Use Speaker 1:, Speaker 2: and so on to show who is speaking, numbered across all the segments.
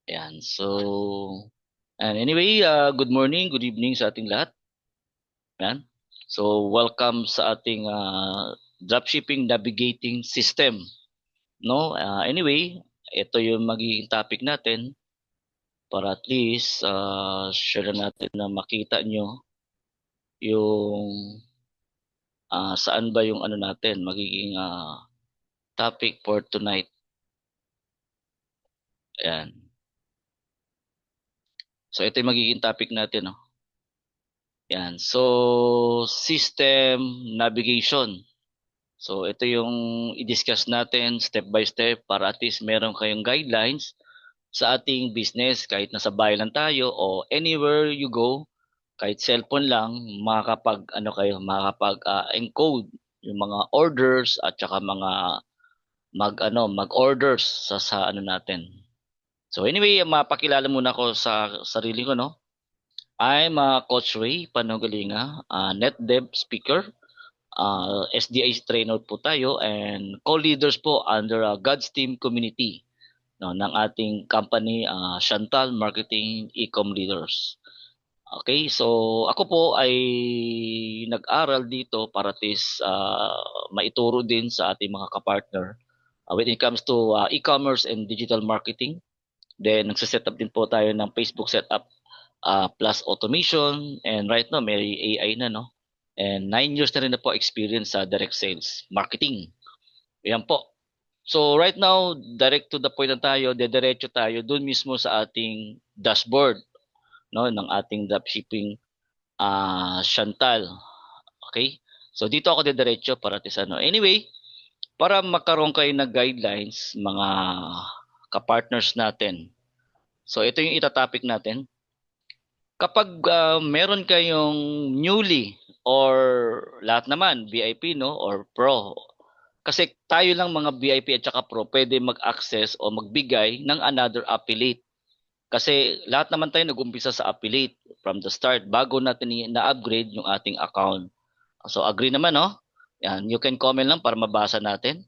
Speaker 1: Ayan. And anyway, good morning, good evening sa ating lahat. Ayan. So, welcome sa ating dropshipping navigating system. No? Anyway, ito yung magiging topic natin para at least share natin na makita nyo yung saan ba yung ano natin, magiging topic for tonight. Ayan. So, ito yung magiging topic natin. No? Ayan. So, system navigation. So, ito yung i-discuss natin step by step para at least meron kayong guidelines sa ating business kahit nasa bahay lang tayo o anywhere you go, kahit cellphone lang, makakapag encode yung mga orders at saka mga mag-orders sa ano natin. So anyway, mapakilala muna ako sa sarili ko, no. I'm Coach Ray Panogalinga, NetDev speaker. SDI trainer po tayo and co-leaders po under God's Team Community no, ng ating company Chantal Marketing Ecom Leaders. Okay, so ako po ay nag-aral dito para at least maituro din sa ating mga kapartner when it comes to e-commerce and digital marketing. Then nagse-set up din po tayo ng Facebook setup plus automation and right now may AI na no. And 9 years na rin na po experience sa direct sales marketing. Ayan po. So right now, direct to the point na tayo, dediretso tayo dun mismo sa ating dashboard no ng ating dropshipping Chantal. Okay? So dito ako dediretso para tis ano. Anyway, para magkaroon kayo ng guidelines mga ka-partners natin. So ito yung itatopic natin. Kapag meron kayong newly or lahat naman VIP no or pro. Kasi tayo lang mga VIP at saka pro pwede mag-access o magbigay ng another affiliate. Kasi lahat naman tayo nag-umpisa sa affiliate from the start bago natin na-upgrade yung ating account. So agree naman no? Yan, you can comment lang para mabasa natin.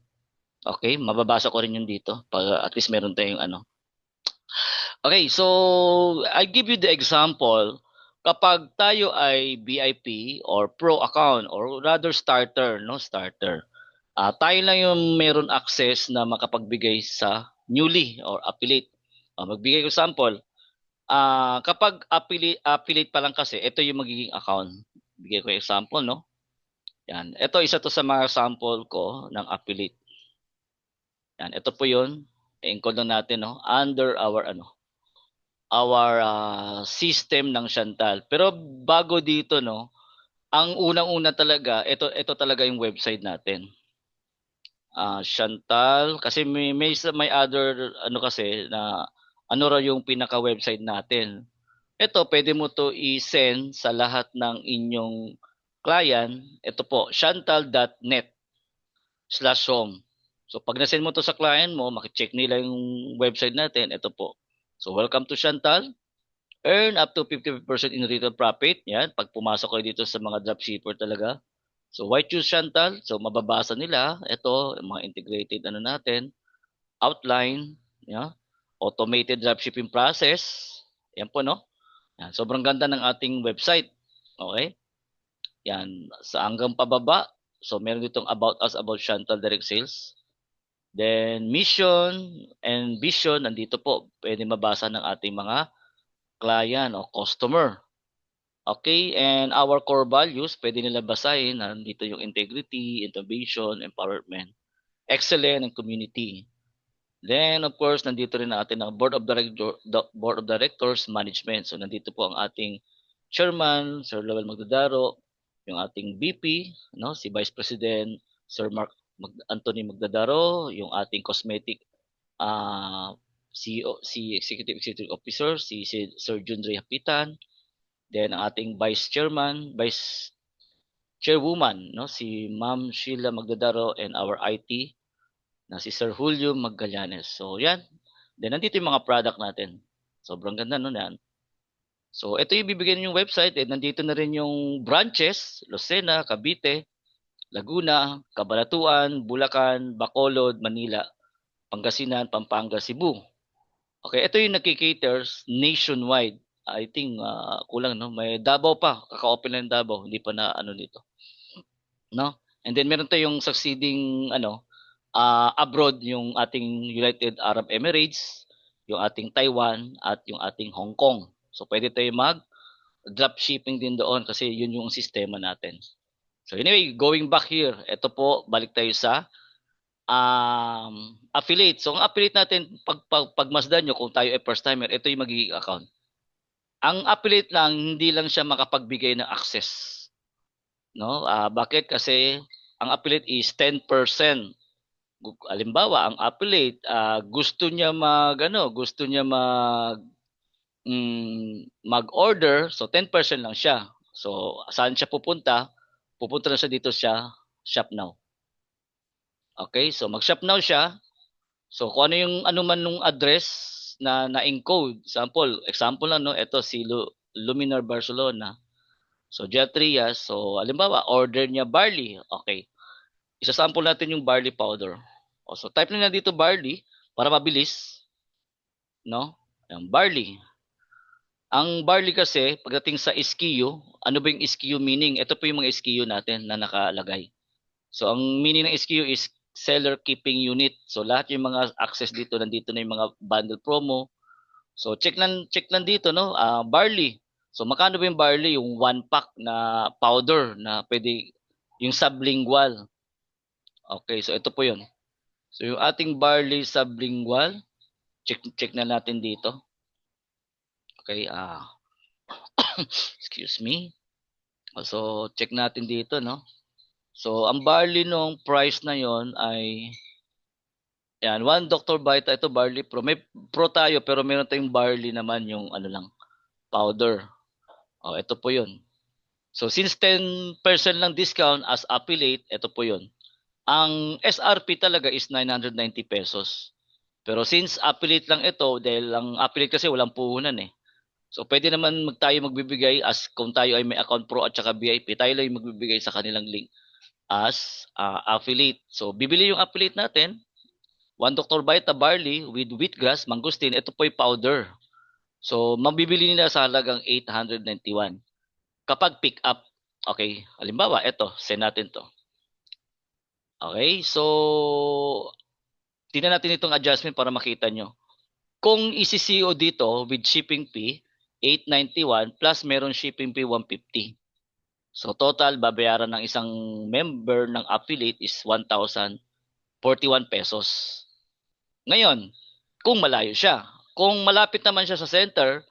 Speaker 1: Okay, mababasa ko rin yung dito para at least meron tayong ano. Okay, so I give you the example. Kapag tayo ay VIP or pro account or rather starter, no starter. Tayo lang yung meron access na makapagbigay sa newly or affiliate. Magbigay ko sample. Kapag affiliate pa lang kasi, ito yung magiging account. Bigay ko example, no? Yan. Ito isa to sa mga sample ko ng affiliate. Yan. Ito po yun. I-encode lang natin, no? Under our system ng Chantal. Pero bago dito, no? Ang unang-una talaga, ito talaga yung website natin. Chantal kasi may other ano kasi na ano raw yung pinaka-website natin. Ito pwede mo to i-send sa lahat ng inyong client. Ito po chantal.net/home. So pag na-send mo to sa client mo, maki-check nila yung website natin. Ito po. So welcome to Chantal. Earn up to 50% in retail profit. Yan, pag pumasok kayo dito sa mga dropshipper talaga. So why choose Chantal? So mababasa nila ito, yung mga integrated ano natin, outline, yeah, automated dropshipping process. Yan po no. Yan, sobrang ganda ng ating website. Okay? Yan, sa hanggang pababa. So meron ditong about us, about Chantal Direct Sales. Then mission and vision nandito po. Pwede mabasa ng ating mga client o customer. Okay, and our core values, pwede nila basahin. Nandito yung integrity, innovation, empowerment, excellent, and community. Then, of course, nandito rin natin ang Board of Directors Management. So, nandito po ang ating Chairman, Sir Lowell Magdadaro, yung ating VP, no, si Vice President, Sir Anthony Magdadaro, yung ating cosmetic CEO, si Executive Officer, si Sir Jundre Hapitan, then ang ating Vice Chairwoman, no, si Ma'am Sheila Magdadaro and our IT na si Sir Julio Magallanes. So, yan. Then, nandito yung mga product natin. Sobrang ganda, no, yan. So, ito yung bibigyan yung website. Eh, nandito na rin yung branches, Lucena, Cavite, Laguna, Cabanatuan, Bulacan, Bacolod, Manila, Pangasinan, Pampanga, Cebu. Okay, ito yung nagki-caters nationwide. I think kulang no, may Davao pa, kaka-open lang Davao, hindi pa na ano dito, no? And then meron tayong succeeding ano, abroad yung ating United Arab Emirates, yung ating Taiwan at yung ating Hong Kong. So pwede tayo mag drop shipping din doon kasi yun yung sistema natin. So anyway, going back here, ito po, balik tayo sa affiliate. So ang affiliate natin, pagmasdan nyo kung tayo ay first timer, ito yung magiging account. Ang affiliate lang, hindi lang siya makapagbigay ng access. No? Bakit? Kasi ang affiliate is 10%. Halimbawa, ang affiliate, gusto niya gusto niya mag-order, so 10% lang siya. So, saan siya pupunta? Pupunta na siya dito siya, Shop Now. Okay, so mag-shop now siya. So, kung ano yung ano man nung address na na-encode, example lang, no, ito si Luminar Barcelona. So, Jet Trias, so, halimbawa, order niya barley. Okay, isasample natin yung barley powder. So, type na dito barley para mabilis, no? Yung barley. Ang barley kasi, pagdating sa SKU, ano ba yung SKU meaning? Ito po yung mga SKU natin na nakalagay. So, ang meaning ng SKU is seller keeping unit. So, lahat yung mga access dito, nandito na yung mga bundle promo. So, check lang dito, no? Barley. So, magkano ba yung barley? Yung 1 pack na powder na pwede, yung sublingual. Okay, so ito po yun. So, yung ating barley sublingual, check na natin dito. Okay, excuse me. So, check natin dito, no? So, ang barley nung price na yon ay, yan, 1 Dr. Vita, ito barley pro. May pro tayo, pero meron tayong barley naman yung ano lang, powder. Ito po yun. So, since 10% lang discount as affiliate, ito po yun. Ang SRP talaga is 990 pesos. Pero since affiliate lang ito, dahil ang affiliate kasi walang puhunan eh. So, pwede naman tayo magbibigay as kung tayo ay may account pro at saka VIP, tayo lang yung magbibigay sa kanilang link as affiliate. So, bibili yung affiliate natin, 1 Dr. Vita barley with wheatgrass, mangosteen, ito po yung powder. So, mabibili nila sa halagang 891. Kapag pick up, okay, halimbawa, ito, send natin to. Okay, so, tingnan natin itong adjustment para makita nyo. Kung isi-CO dito with shipping fee, 891 plus meron shipping fee 150. So, total, babayaran ng isang member ng affiliate is 1,041 pesos. Ngayon, kung malayo siya, kung malapit naman siya sa center,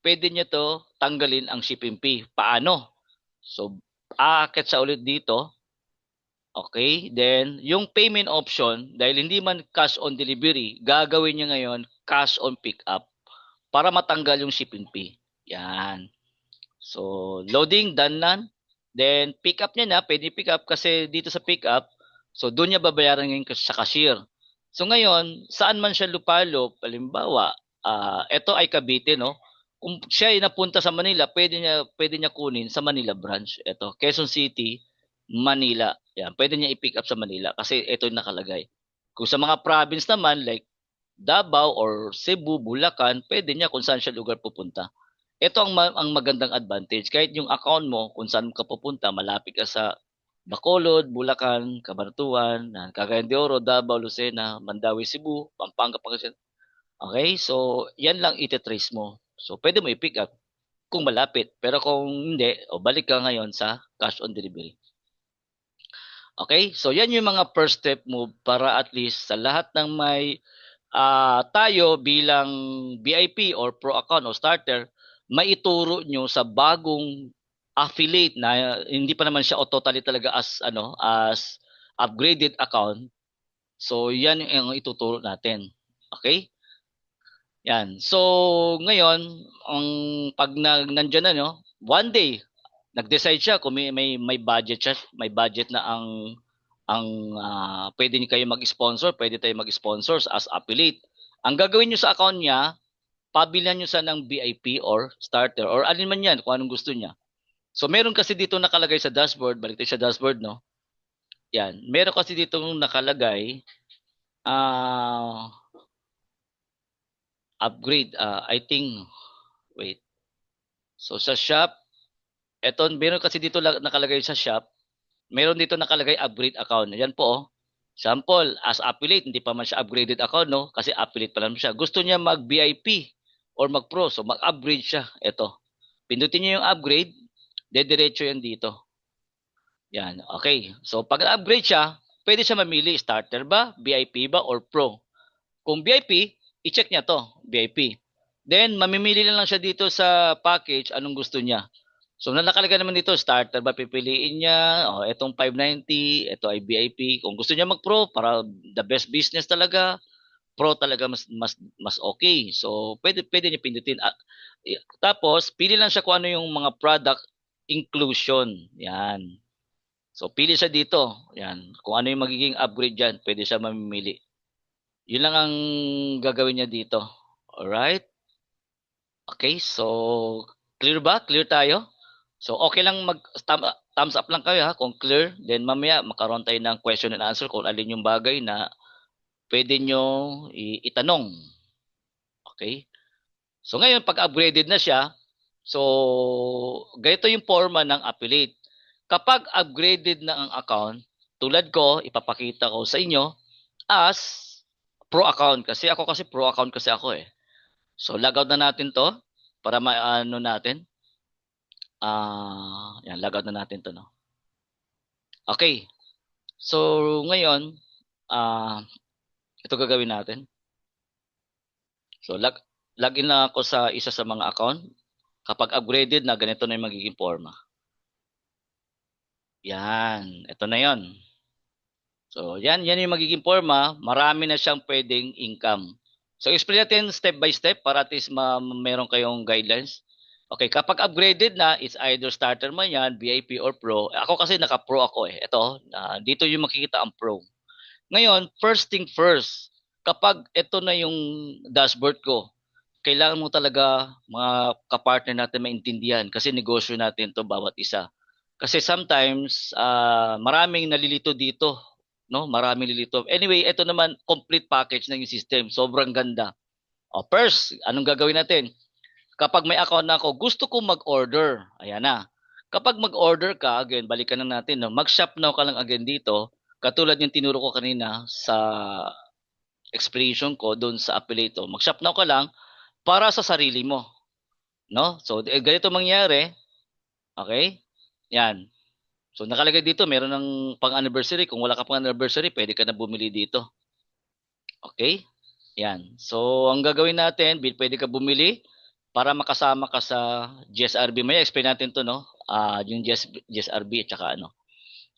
Speaker 1: pwede niya to tanggalin ang shipping fee. Paano? So, aakyat sa ulit dito. Okay, then yung payment option, dahil hindi man cash on delivery, gagawin niya ngayon cash on pick up para matanggal yung shipping fee. Yan. So, loading, done na. Then, pick up niya na, pwede pick up kasi dito sa pick up, so doon niya babayaran ngayon sa cashier. So, ngayon, saan man siya lupalo, halimbawa, ito ay Cavite, no? Kung siya ay napunta sa Manila, pwede niya kunin sa Manila branch. Ito, Quezon City, Manila. Yan, pwede niya i-pick up sa Manila kasi ito yung nakalagay. Kung sa mga province naman, like Davao or Cebu, Bulacan, pwede niya kung saan siya lugar pupunta. Ito ang magandang advantage. Kahit yung account mo, kung saan ka pupunta, malapit ka sa Bacolod, Bulacan, Camaratuan, Cagayan de Oro, Davao, Lucena, Mandawi, Cebu, Pampanga, Pangasinan. Okay? So, yan lang ite-trace mo. So, pwede mo i-pick up kung malapit. Pero kung hindi, balik ka ngayon sa cash on delivery. Okay? So, yan yung mga first step mo para at least sa lahat ng may tayo bilang VIP or pro account o starter, maituro nyo sa bagong affiliate na hindi pa naman siya totally talaga as upgraded account. So, yan yung ituturo natin. Okay? Yan. So, ngayon, ang pag nandiyan na, no, one day, nag-decide siya kung may budget siya, may budget na pwede niyo kayo mag-sponsor, pwede tayo mag-sponsors as affiliate. Ang gagawin niyo sa account niya, pabilhan niyo sa ng VIP or starter or alin man yan, kung anong gusto niya. So, meron kasi dito nakalagay sa dashboard, balik tayo sa dashboard, no? Yan. Meron kasi dito nakalagay, upgrade. I think, wait. So sa shop, eto, meron kasi dito nakalagay sa shop, meron dito nakalagay upgrade account. Yan po, oh. Sample, as affiliate, hindi pa man siya upgraded account, no? Kasi affiliate pa lang siya. Gusto niya mag-VIP or mag-pro, so mag-upgrade siya. Ito. Pindutin niyo yung upgrade, dediretso yan dito. Yan, okay. So pag upgrade siya, pwede siya mamili, starter ba, VIP ba, or pro. Kung VIP, i-check niya to, VIP. Then, mamimili lang siya dito sa package anong gusto niya. So, nakalagay naman dito, starter ba pipiliin niya? O, etong 590, ito ay VIP. Kung gusto niya mag-pro, para the best business talaga, pro talaga mas okay. So, pwede niya pindutin. Tapos, pili lang siya kung ano yung mga product inclusion. Yan. So, pili siya dito. Yan. Kung ano yung magiging upgrade dyan, pwede siya mamimili. Yun lang ang gagawin niya dito. Alright? Okay, so clear ba? Clear tayo? So okay lang thumbs up lang kayo ha kung clear. Then mamaya makaroon tayo ng question and answer kung alin yung bagay na pwede nyo itanong. Okay? So ngayon pag upgraded na siya, so ganito yung forma ng affiliate. Kapag upgraded na ang account, tulad ko, ipapakita ko sa inyo as pro account kasi pro account kasi ako eh. So logout na natin 'to para maano natin. Yan logout na natin 'to no. Okay. So ngayon, ito gagawin natin. So login na ako sa isa sa mga account. Kapag upgraded na ganito na yung magiging forma. Yan, ito na 'yon. So yan yung magiging forma, marami na siyang pwedeng income. So explain natin step by step para at least meron kayong guidelines. Okay, kapag upgraded na, it's either starter man yan, VIP or pro. Ako kasi naka-pro ako eh. Ito, dito yung makikita ang pro. Ngayon, first thing first, kapag ito na yung dashboard ko, kailangan mo talaga mga kapartner natin maintindihan kasi negosyo natin to bawat isa. Kasi sometimes, maraming nalilito dito. No? Maraming nalilito. Anyway, ito naman, complete package ng yung system. Sobrang ganda. First, anong gagawin natin? Kapag may account na ako, gusto ko mag-order. Ayan na. Kapag mag-order ka, again, balikan na natin, no? Mag-shop now ka lang again dito. Katulad yung tinuro ko kanina sa explanation ko doon sa affiliate. Mag-shop now ka lang para sa sarili mo. No? So, ganito mangyari. Okay? Yan. So, nakalagay dito, meron ng pang-anniversary. Kung wala ka pang-anniversary, pwede ka na bumili dito. Okay? Yan. So, ang gagawin natin, pwede ka bumili para makasama ka sa GSRB. May explain natin to, no? Yung GSRB at saka ano.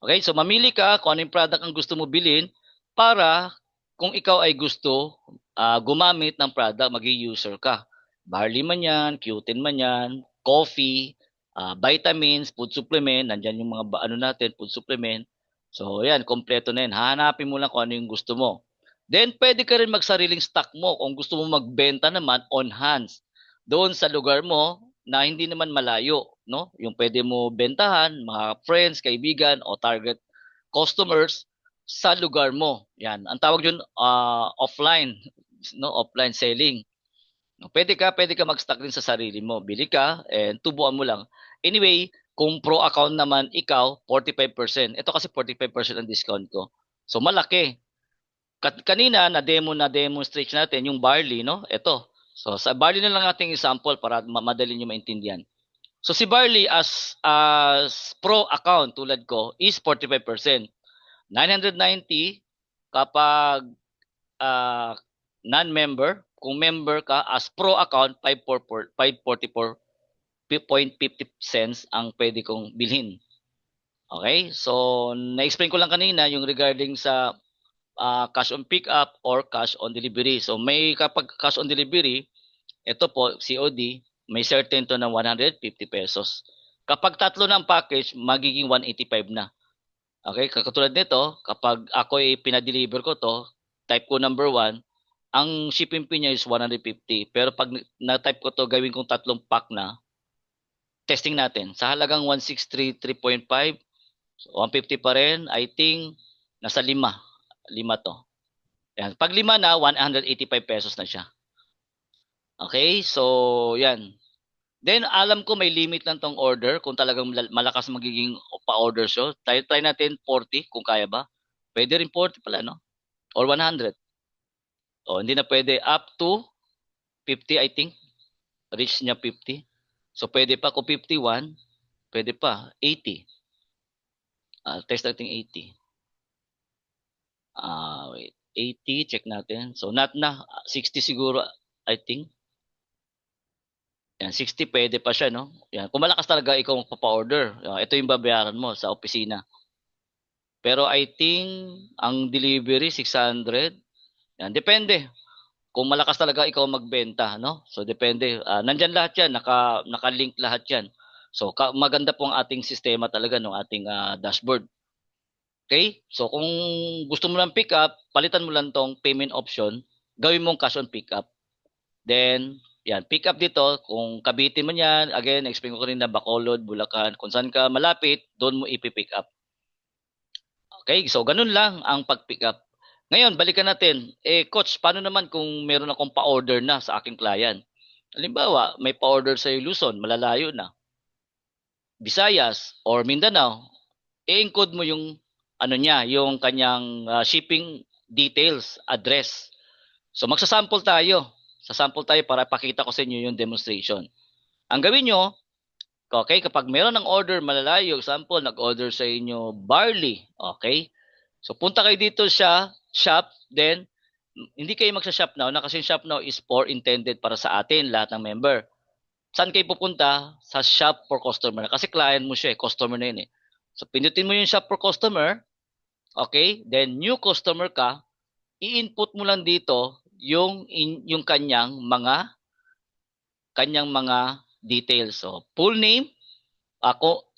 Speaker 1: Okay, so mamili ka kung anong product ang gusto mo bilhin para kung ikaw ay gusto gumamit ng product, maging user ka. Barley man yan, Q10 man yan, coffee, vitamins, food supplement, nandyan yung mga ano natin, food supplement. So, yan, kompleto na yan. Hahanapin mo lang kung ano yung gusto mo. Then, pwede ka rin magsariling stock mo kung gusto mo magbenta naman on hands doon sa lugar mo na hindi naman malayo, no? Yung pwede mo bentahan, mga friends, kaibigan o target customers sa lugar mo. Yan, ang tawag yun offline, no? Offline selling. No, pwede ka mag-stock din sa sarili mo. Bili ka and tubuan mo lang. Anyway, kung pro account naman ikaw, 45%. Ito kasi 45% ang discount ko. So malaki. Kanina na demonstrate natin yung barley, no? Ito. So sa barley na lang ating example para madali niyo maintindihan. So si barley as pro account tulad ko is 45%. 990 kapag non-member, kung member ka as pro account 544.50 cents ang pwede kong bilhin. Okay? So na-explain ko lang kanina yung regarding sa cash on pick up or cash on delivery. So may kapag cash on delivery, ito po COD, may certain to ng 150 pesos. Kapag tatlo ng package, magiging 185 na. Okay, katulad nito, kapag ako ay pinadeliver ko to, type ko number 1, ang shipping fee niya is 150. Pero pag na-type ko to, gawin kong tatlong pack na, testing natin. Sa halagang 163.3.5, so 150 pa rin, I think, nasa 5. 5 to. Yan. Pag 5 na, 185 pesos na siya. Okay? So, yan. Then, alam ko may limit lang tong order kung talagang malakas magiging pa-order siya. Try natin 40 kung kaya ba. Pwede rin 40 pala, no? Or 100. O, hindi na pwede. Up to 50, I think. Reach niya 50. So, pwede pa. Kung 51, pwede pa. 80. Test natin 80. Wait. 80, check natin. So, not na. 60 siguro, I think. Yan, 60 pwede pa siya, no? Yan. Kung malakas talaga ikaw magpapa-order, ito yung babayaran mo sa opisina. Pero I think ang delivery 600. Yan, depende. Kung malakas talaga ikaw magbenta, no? So depende. Nandyan lahat 'yan, naka-link lahat 'yan. So maganda po ang ating sistema talaga ng ating dashboard. Okay? So kung gusto mo lang pick up, palitan mo lang tong payment option, gawin mong cash on pick up. Then, yan, pick up dito, kung Cavite man yan, again, explain ko rin na Bacolod, Bulacan, kung saan ka malapit, doon mo ipipick up. Okay, so ganun lang ang pag-pick up. Ngayon, balikan natin. Coach, paano naman kung meron akong pa-order na sa aking client? Halimbawa, may pa-order sa Luzon, malalayo na. Visayas or Mindanao, i-encode mo yung ano niya, yung kanyang shipping details, address. So magsasample tayo. Sasample tayo para pakita ko sa inyo yung demonstration. Ang gawin nyo, okay, kapag meron ng order malalayo, example, nag-order sa inyo barley, okay? So punta kayo dito sa shop, then hindi kayo magsa-shop now na kasi shop now is for intended para sa atin, lahat ng member. Saan kayo pupunta? Sa shop for customer. Kasi client mo siya, customer na yun eh. So pindutin mo yung shop for customer, okay? Then new customer ka, i-input mo lang dito yung kanyang mga details. So full name, ako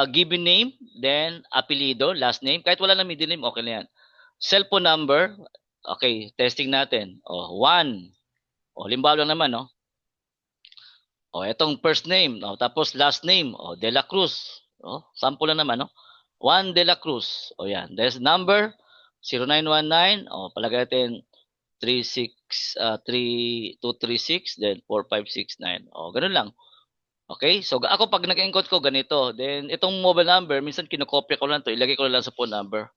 Speaker 1: given name, then apelido, last name, kahit wala na middle name, okay na yan. Cellphone number, okay, testing natin. One. Limbawa lang naman, no? Etong first name, tapos last name, De La Cruz. Sample lang naman, no? Juan De La Cruz. Yan. There's number 0919, palagay natin 3236, then 4569. Ganun lang. Okay? So ako pag nag-encode ko ganito, then itong mobile number, minsan kinokopya ko lang to, ilagay ko lang sa phone number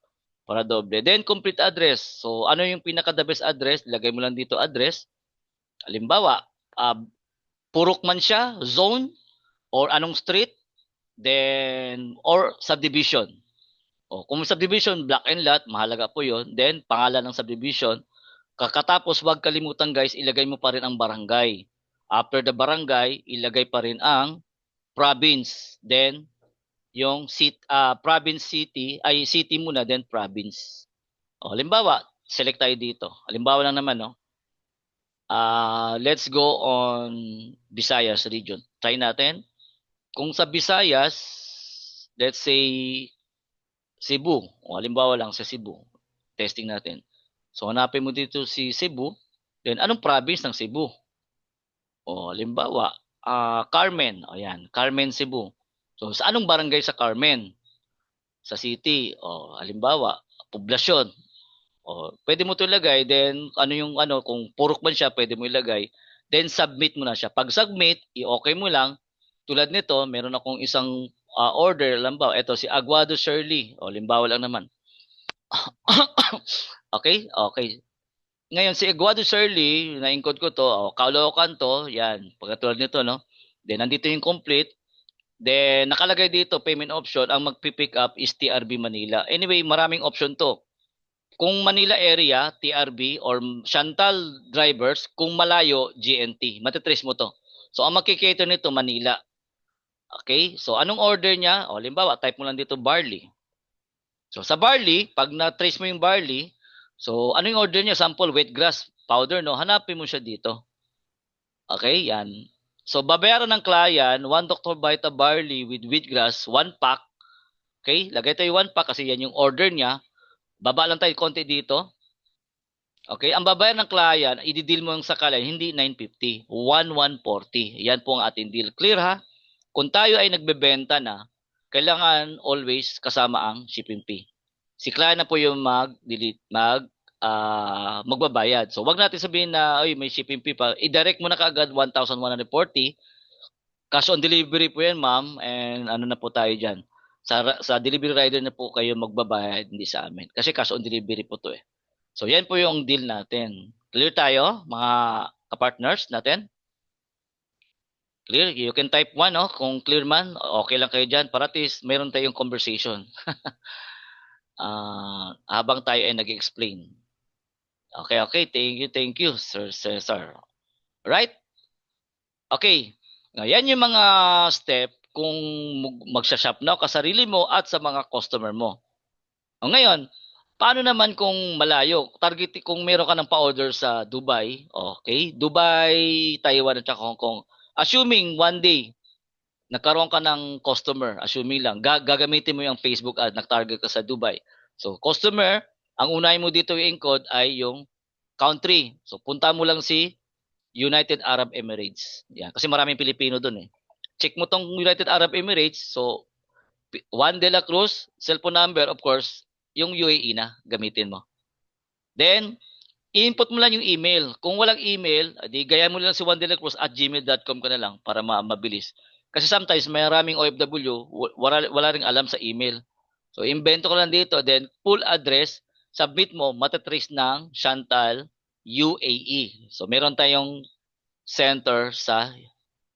Speaker 1: para doble. Then complete address. So ano yung pinaka the best address? Ilagay mo lang dito address. Halimbawa, purok man siya, zone, or anong street, then, or subdivision. Kung subdivision, block and lot, mahalaga po yon. Then, pangalan ng subdivision. Kakatapos, wag kalimutan guys, ilagay mo pa rin ang barangay. After the barangay, ilagay pa rin ang province. Then, yung province city, ay city muna, then province. Halimbawa, select tayo dito. Halimbawa lang naman, no? Let's go on Visayas region. Try natin. Kung sa Visayas, let's say Cebu. Halimbawa lang sa Cebu. Testing natin. So hanapin mo dito si Cebu. Then anong province ng Cebu? Halimbawa, Carmen. Ayan, Carmen, Cebu. So sa anong barangay sa Carmen? Sa city. Halimbawa, poblasyon. Pwede mo 'to ilagay, then kung purok man siya, pwede mo ilagay. Then submit mo na siya. Pag submit, i-okay mo lang. Tulad nito, meron akong isang order, limbawa, ito si Aguado Shirley. Limbawa lang naman. Okay? Okay. Ngayon si Aguado Shirley, na-encode ko to, Caloocan to, yan. Pagkatulad nito, no? Then nandito yung complete. Then nakalagay dito payment option, ang magpi-pick up is TRB Manila. Anyway, maraming option to. Kung Manila area, TRB, or Chantal drivers, kung malayo, GNT. Matitrace mo to. So, ang magkikater nito, Manila. Okay? So, anong order niya? Halimbawa, type mo lang dito, barley. So, sa barley, pag na-trace mo yung barley, so, ano yung order niya? Sample, wheat grass powder, no? Hanapin mo siya dito. Okay? Yan. So, babayaran ng client, 1 Dr. Vita barley with wheatgrass, 1 pack. Okay? Lagay tayo 1 pack kasi yan yung order niya. Baba lang tayo konti dito. Okay, ang babayaran ng client, i-deal mo yung sa client, hindi 950, 1140. Yan po ang ating deal. Clear ha? Kung tayo ay nagbebenta na, kailangan always kasama ang shipping fee. Si client na po yung mag-delete, magbabayad. So wag natin sabihin na ay may shipping fee pa. I-direct mo na kaagad 1,140. Cash on delivery po 'yan, ma'am, and ano na po tayo diyan. Sa delivery rider na po kayo magbabayad, hindi sa amin. Kasi cash on delivery po 'to eh. So yan po yung deal natin. Clear tayo, mga kapartners natin? Clear? You can type 1, no? Kung clear man, okay lang kayo dyan. Para at least meron tayong conversation. Habang tayo ay nag-explain. Okay, okay. Thank you, Sir Cesar. Right? Okay. Yan yung mga step kung magsha-shop na ka sarili mo at sa mga customer mo. O ngayon, paano naman kung malayo? Target kung meron ka ng pa-order sa Dubai, okay? Dubai, Taiwan at saka Hong Kong. Assuming one day nagkaroon ka ng customer, assuming lang, gagamitin mo yung Facebook ad, nag-target ka sa Dubai. So, customer, ang unahin mo dito yung encode ay yung country. So, punta mo lang si United Arab Emirates. Yan, kasi maraming Pilipino doon eh. Check mo tong United Arab Emirates. So, Juan de la Cruz, cellphone number, of course, yung UAE na gamitin mo. Then, i-input mo lang yung email. Kung walang email, di gaya mo lang si Juan de la Cruz at gmail.com ka na lang para mabilis. Kasi sometimes may maraming OFW, wala ring alam sa email. So, invento ko lang dito, then full address, submit mo, matatrace ng Chantal UAE. So, meron tayong center sa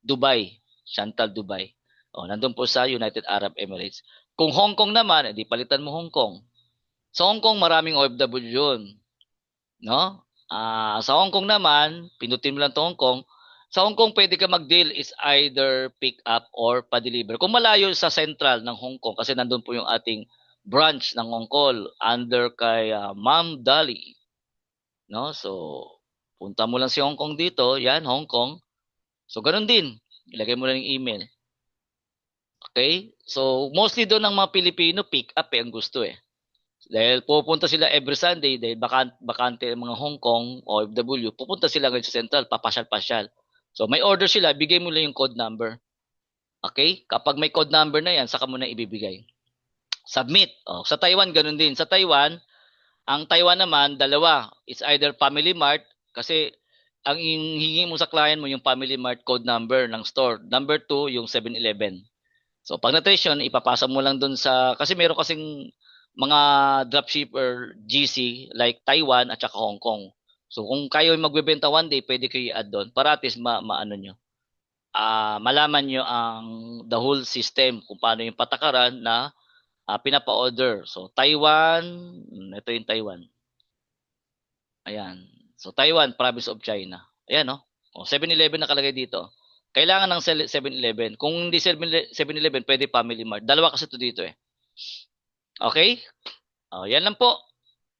Speaker 1: Dubai, Chantal Dubai. O, nandun po sa United Arab Emirates. Kung Hong Kong naman, edi palitan mo Hong Kong. Sa Hong Kong, maraming OFW yun. No? Sa Hong Kong naman, pinutin mo lang to Hong Kong. Sa Hong Kong, pwede ka mag-deal is either pick up or pa-deliver. Kung malayo sa central ng Hong Kong, kasi nandun po yung ating branch ng Hong Kong under kay Ma'am Dali. No? So, punta mo lang si Hong Kong dito. Yan, Hong Kong. So, ganun din. Ilagay mo lang yung email. Okay? So, mostly doon ng mga Pilipino, pick up ang gusto eh. Dahil pupunta sila every Sunday dahil bakante ang mga Hong Kong OFW, pupunta sila ngayon sa Central, papasyal-pasyal. So may order sila, bigay mo lang yung code number. Okay? Kapag may code number na yan, saka mo na ibibigay. Submit. Sa Taiwan, ganun din. Sa Taiwan, ang Taiwan naman, dalawa. It's either Family Mart, kasi ang hingi mo sa client mo yung Family Mart code number ng store. Number 2, yung 7-Eleven. So pag na-trace yun, ipapasa mo lang dun sa, kasi meron kasing mga dropshipper GC like Taiwan at saka Hong Kong. So kung kayo magbebenta one day, pwede kayo i-add doon para at least maano nyo. Malaman nyo ang the whole system kung paano yung patakaran na pinapa-order. So Taiwan, ito yung Taiwan. Ayan. So Taiwan, province of China. Ayan no. 7-Eleven nakalagay dito. Kailangan ng 7-Eleven. Kung hindi 7-Eleven, pwede Family Mart. Dalawa kasi ito dito eh. Okay? Yan lang po.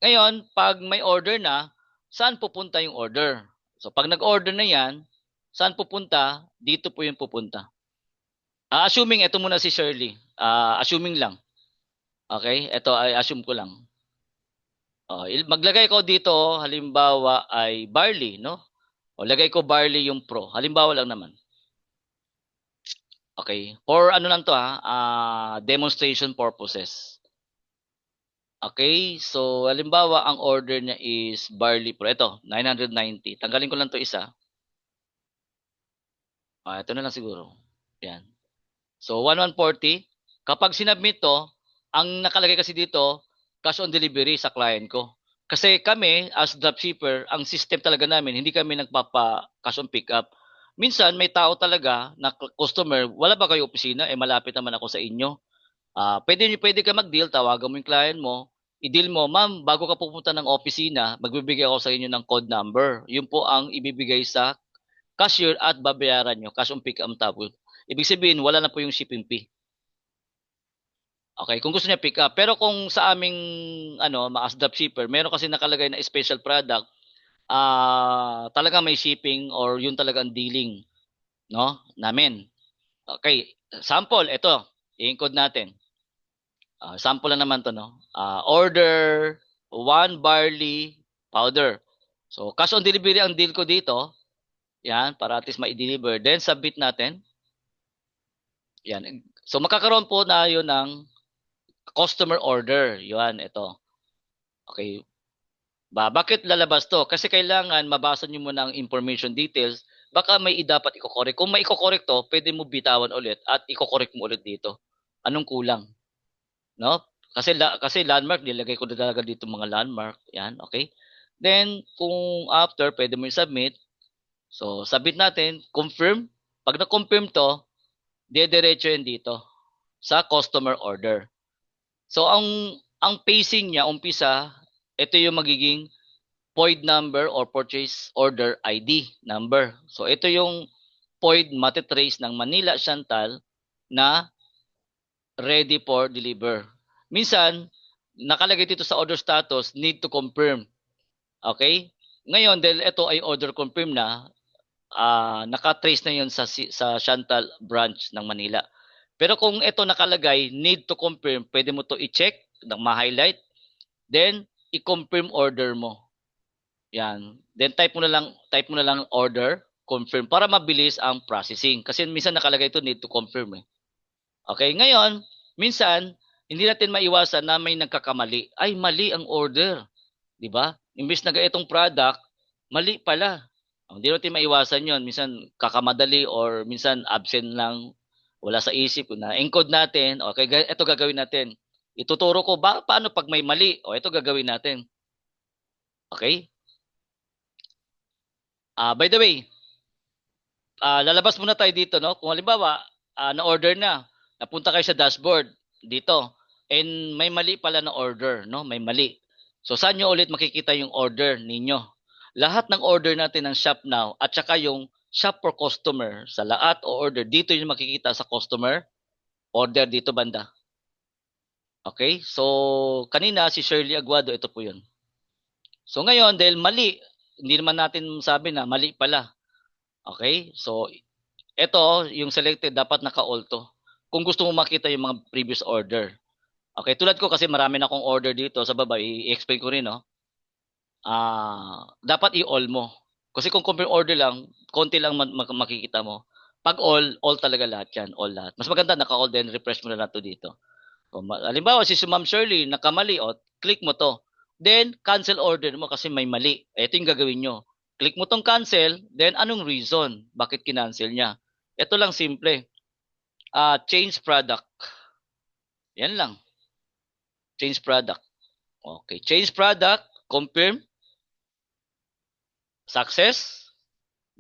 Speaker 1: Ngayon, pag may order na, saan pupunta yung order? So, pag nag-order na yan, saan pupunta? Dito po yung pupunta. Assuming, ito muna si Shirley. Assuming lang. Okay? Ito ay assume ko lang. Maglagay ko dito, halimbawa ay barley, no? Lagay ko barley yung pro. Halimbawa lang naman. Okay? For ano lang to demonstration purposes. Okay, so halimbawa ang order niya is barley pro. Ito, 990. Tanggalin ko lang to isa. Ito na lang siguro. Yan. So 1140. Kapag sinubmit to, ang nakalagay kasi dito, cash on delivery sa client ko. Kasi kami as dropshipper, ang system talaga namin, hindi kami nagpapa cash on pickup. Minsan may tao talaga na customer, wala ba kayo opisina? Malapit naman ako sa inyo. Pwede ka mag-deal, tawagan mo yung client mo, i-deal mo, ma'am, bago ka pupunta ng opisina, magbibigay ako sa inyo ng code number. Yun po ang ibibigay sa cashier at babayaran nyo, cash on pick up tablet. Ibig sabihin, wala na po yung shipping fee. Okay, kung gusto niya pick up. Pero kung sa aming as dropshipper, meron kasi nakalagay na special product, talaga may shipping or yun talaga ang dealing, no, namin. Okay, sample, ito, i-encode natin. Sample lang naman to, no? Order 1 barley powder. So, cash on delivery ang deal ko dito. Yan, para at least ma-deliver. Then, submit natin. Yan. So, magkakaroon po na yun ng customer order. Yan, ito. Okay. Bakit lalabas to? Kasi kailangan mabasa nyo muna ang information details. Baka may dapat i-correct. Kung may i-correct to, pwede mo bitawan ulit at i-correct mo ulit dito. Anong kulang? No? Kasi landmark, nilagay ko na talaga dito mga landmark. Yan, okay? Then, kung after, pwede mo i-submit. So, submit natin, confirm. Pag na-confirm to, diretso yan dito sa customer order. So, ang pacing niya, umpisa, ito yung magiging POID number or purchase order ID number. So, ito yung POID matitrace ng Manila Chantal na ready for deliver. Minsan, nakalagay dito sa order status, need to confirm. Okay? Ngayon, dahil ito ay order confirm na, naka-trace na yun sa Chantal branch ng Manila. Pero kung ito nakalagay, need to confirm, pwede mo to i-check, ma-highlight, then i-confirm order mo. Yan. Then type mo na lang order, confirm para mabilis ang processing. Kasi minsan nakalagay ito need to confirm eh. Okay, ngayon, minsan hindi natin maiwasan na may nagkakamali. Ay, mali ang order, 'di ba? Imbes na itong product, mali pala. Hindi natin maiwasan 'yon. Minsan kakamadali or minsan absent lang, wala sa isip na encode natin. Okay, ito gagawin natin. Ituturo ko paano pag may mali. O ito gagawin natin. Okay? By the way, lalabas muna tayo dito, no? Kung halimbawa, na-order na, napunta kayo sa dashboard dito, and may mali pala na order, no? May mali. So, saan nyo ulit makikita yung order ninyo? Lahat ng order natin ng Shop Now at saka yung Shop for Customer sa lahat o order, dito yung makikita sa customer order dito banda. Okay? So, kanina si Shirley Aguado, ito po yun. So, ngayon, dahil mali, hindi naman natin sabi na mali pala. Okay? So, ito, yung selected, dapat naka-all to. Kung gusto mo makita yung mga previous order. Okay, tulad ko kasi marami na akong order dito sa baba, i-explain ko rin, no? Dapat i-all mo. Kasi kung confirm order lang, konti lang makikita mo. Pag all talaga lahat yan, all lahat. Mas maganda naka-all then refresh mo na lang to dito. So, halimbawa, si Ma'am Shirley, nakamali, click mo to. Then, cancel order mo kasi may mali. Ito yung gagawin nyo. Click mo tong cancel, then anong reason? Bakit kinancel niya? Ito lang simple. Change product. Yan lang. Change product. Okay. Change product. Confirm. Success.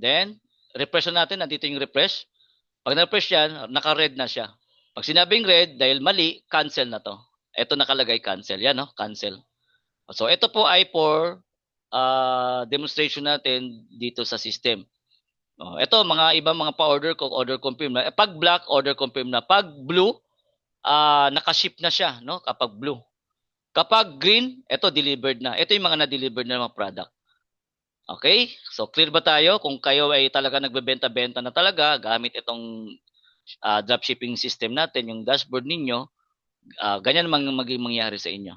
Speaker 1: Then, refresh natin. Nandito yung refresh. Pag na-refresh yan, naka-red na siya. Pag sinabing red, dahil mali, cancel na to. Ito nakalagay cancel. Yan, no? Cancel. So, ito po ay for demonstration natin dito sa system. Ito, mga ibang mga pa-order ko, order confirm na. Pag black, order confirm na. Pag blue, naka-ship na siya, no? Kapag blue. Kapag green, ito delivered na. Ito yung mga na-delivered na mga product. Okay? So, clear ba tayo? Kung kayo ay talaga nagbebenta-benta na talaga, gamit itong dropshipping system natin, yung dashboard ninyo, ganyan maging mangyari sa inyo.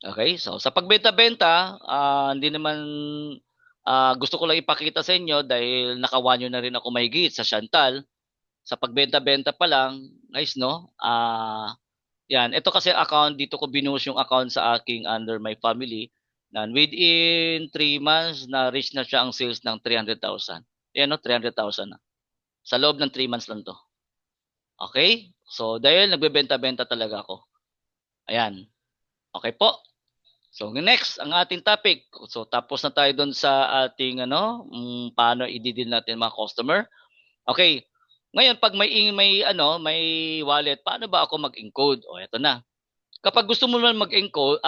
Speaker 1: Okay? So, sa pagbenta-benta, hindi naman gusto ko lang ipakita sa inyo dahil nakawanyo na rin ako mahigit sa Chantal. Sa pagbenta-benta pa lang, guys, no? Yan, ito kasi account, dito ko binuhos yung account sa aking under my family. And within 3 months, na-reach na siya ang sales ng 300,000. Yan, no? 300,000 na. Sa loob ng 3 months lang to. Okay? So, dahil nagbebenta-benta talaga ako. Ayan. Okay po. So, next, ang ating topic. So, tapos na tayo doon sa ating, paano i-deal natin mga customer. Okay. Ngayon, pag may wallet, paano ba ako mag-encode? O, eto na. Kapag gusto mo naman mag-encode,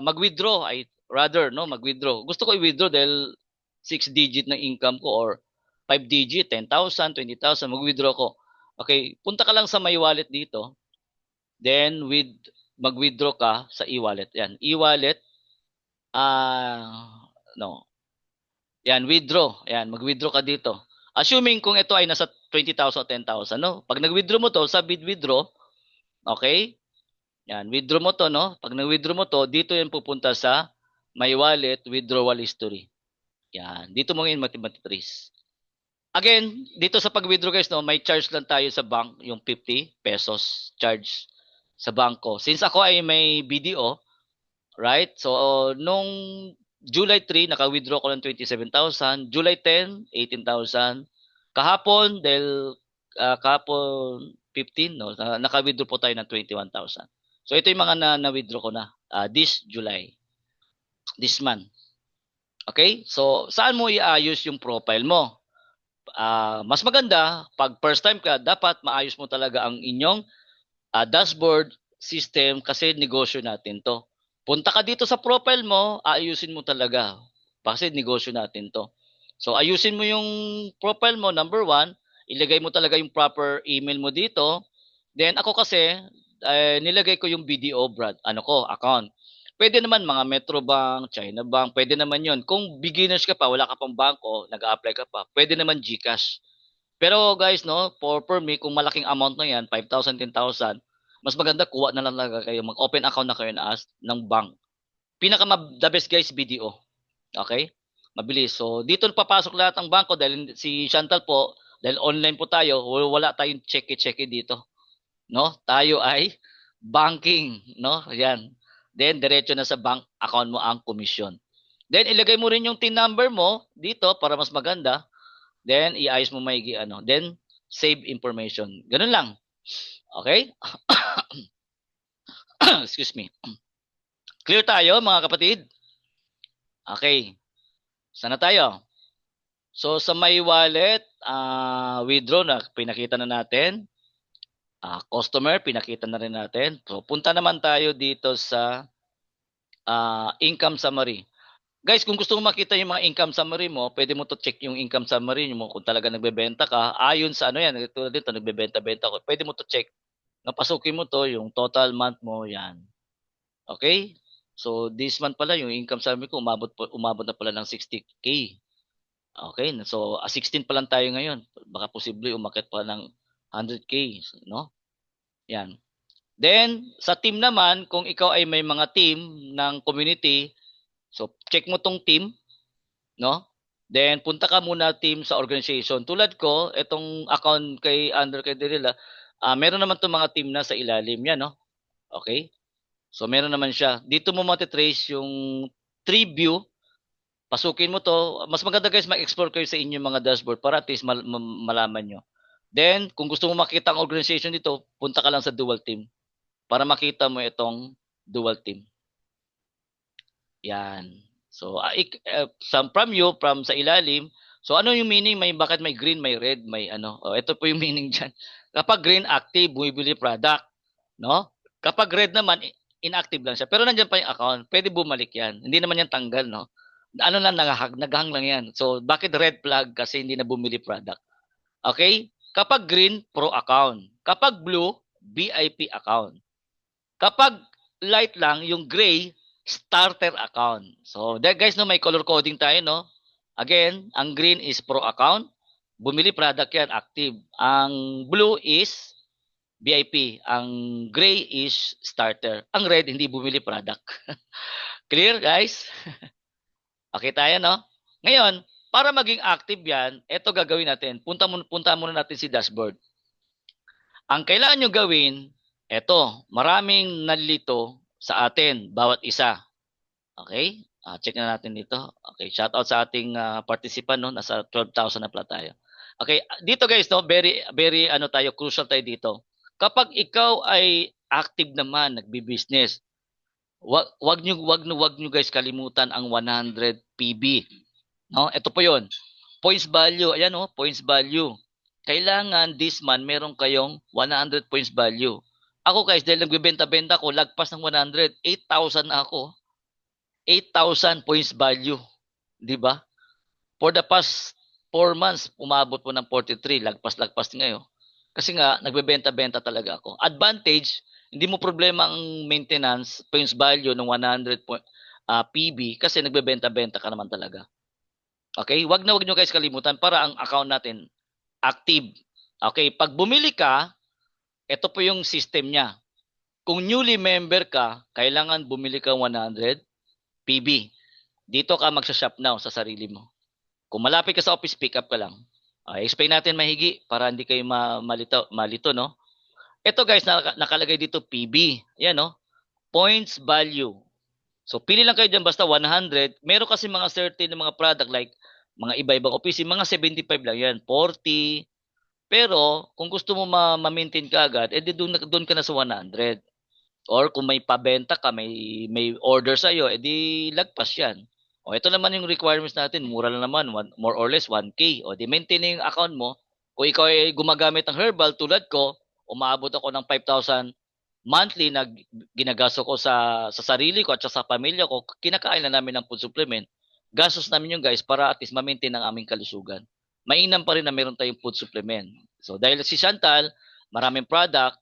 Speaker 1: mag-withdraw, mag-withdraw. Gusto ko i-withdraw dahil 6 digit ng income ko or 5 digit, 10,000, 20,000, mag-withdraw ko. Okay, punta ka lang sa my wallet dito. Then mag-withdraw ka sa e-wallet. Yan, e-wallet. No. Yan, withdraw. Yan, mag-withdraw ka dito. Assuming kung ito ay nasa 20,000 o 10,000, no? Pag nag-withdraw mo to, sa withdraw, okay? Yan, withdraw mo to, no? Pag nag-withdraw mo to, dito yan pupunta sa my wallet withdrawal history. Yan, dito mo ngayon matitrace. Again, dito sa pag-withdraw guys, no, may charge lang tayo sa bank, yung 50 pesos charge sa bangko. Since ako ay may BDO, right? So, nung July 3, naka-withdraw ko ng 27,000. July 10, 18,000. Kahapon, dahil kahapon 15, no, naka-withdraw po tayo ng 21,000. So, ito yung mga na-withdraw ko na this July, this month. Okay? So, saan mo iayos yung profile mo? Mas maganda, pag first time ka, dapat maayos mo talaga ang inyong dashboard system kasi negosyo natin to. Punta ka dito sa profile mo, ayusin mo talaga kasi negosyo natin to. So, ayusin mo yung profile mo, number one, ilagay mo talaga yung proper email mo dito. Then, ako kasi, nilagay ko yung BDO Brad, account. Pwede naman mga Metrobank, China Bank, pwede naman yon. Kung beginners ka pa, wala ka pang bangko, nag-a-apply ka pa, pwede naman GCash. Pero guys, no, for me, kung malaking amount na yan, 5,000, 10,000, mas maganda kuha na lang talaga kayo, mag-open account na kayo ng bank. The best guys, BDO. Okay? Mabilis. So, dito papasok lahat ng bangko dahil si Chantal po, dahil online po tayo, wala tayong cheque-cheque dito. No? Tayo ay banking, no? Yan. Then diretso na sa bank account mo ang commission. Then ilagay mo rin yung TIN number mo dito para mas maganda. Then iayos mo maigi Then save information. Ganun lang. Okay? Excuse me. Clear tayo mga kapatid? Okay. Sana tayo? So sa My Wallet, withdraw na pinakita na natin. Customer, pinakita na rin natin. So punta naman tayo dito sa income summary. Guys, kung gusto mo makita yung mga income summary mo, pwede mo to check yung income summary mo kung talaga nagbebenta ka. Ayon sa yan, ito dito nagbebenta-benta ko. Pwede mo to check. Napasukin mo to yung total month mo yan. Okay? So this month pala yung income summary ko umabot na pala ng 60K. Okay? So 16 pa lang tayo ngayon. Baka posible umakyat pa ng 100K, no? Yan. Then sa team naman, kung ikaw ay may mga team ng community, so check mo tong team, no? Then punta ka muna team sa organization. Tulad ko, itong account kay Derila, meron naman tong mga team na sa ilalim yan, no? Okay? So meron naman siya. Dito mo matitrace yung tree view. Pasukin mo to. Mas maganda guys mag-explore kayo sa inyong mga dashboard para at least malaman nyo. Then, kung gusto mo makita ang organization dito, punta ka lang sa dual team para makita mo itong dual team. Yan. So, from sa ilalim, so ano yung meaning? Bakit may green, may red, may ano? Ito po yung meaning dyan. Kapag green, active, bumibili product. No? Kapag red naman, inactive lang siya. Pero nandiyan pa yung account. Pwede bumalik yan. Hindi naman yan tanggal, no? Ano lang, naghang lang yan. So, bakit red flag? Kasi hindi na bumili product. Okay? Kapag green, pro account. Kapag blue, VIP account. Kapag light lang, yung gray, starter account. So, that guys, no, may color coding tayo, no? Again, ang green is pro account. Bumili product yan, active. Ang blue is VIP. Ang gray is starter. Ang red, hindi bumili product. Clear, guys? Okay tayo, no? Ngayon, para maging active yan, ito gagawin natin. Punta muna natin si dashboard. Ang kailangan nyo gawin, eto, maraming nalilito sa atin, bawat isa. Okay? Check na natin dito. Okay, shout out sa ating participant, no? Nasa 12,000 na pala tayo. Okay, dito guys, no, very crucial tayo dito. Kapag ikaw ay active naman, nagbi-business, wag nyo guys kalimutan ang 100 PB. No? Ito po 'yon. Points value. Ayan, no, points value. Kailangan this month meron kayong 100 points value. Ako guys, dahil nagbebenta-benta ko, lagpas ng 100, 8,000 na ako. 8,000 points value. 'Di ba? For the past 4 months, umabot po ng 43, lagpas-lagpas ngayon. Kasi nga, nagbebenta-benta talaga ako. Advantage, hindi mo problema ang maintenance, points value ng 100 PB kasi nagbebenta-benta ka naman talaga. Okay? Wag nyo guys kalimutan para ang account natin active. Okay? Pag bumili ka, ito po yung system niya. Kung newly member ka, kailangan bumili ka 100 PB. Dito ka magsa-shop now sa sarili mo. Kung malapit ka sa office, pick up ka lang. Explain natin mahigi para hindi kayo malito, no? Ito guys, nakalagay dito PB. Yan, no? Points value. So pili lang kayo dyan basta 100. Meron kasi mga certain na mga product like mga iba-ibang OPC, mga 75 lang yan, 40. Pero kung gusto mo ma-maintain ka agad, edi doon ka na sa 100. Or kung may pabenta ka, may order sa iyo, edi lagpas 'yan. O ito naman yung requirements natin, mura lang naman, more or less 1K. O di maintain yung account mo. Kung ikaw ay gumagamit ng herbal tulad ko, umaabot ako ng 5,000 monthly na ginagasto ko sa sarili ko at sa pamilya ko, kinakain na namin ng food supplement. Gastos namin yung guys para at least ma-maintain ang aming kalusugan. Mainam pa rin na meron tayong food supplement. So dahil si Chantal, maraming product,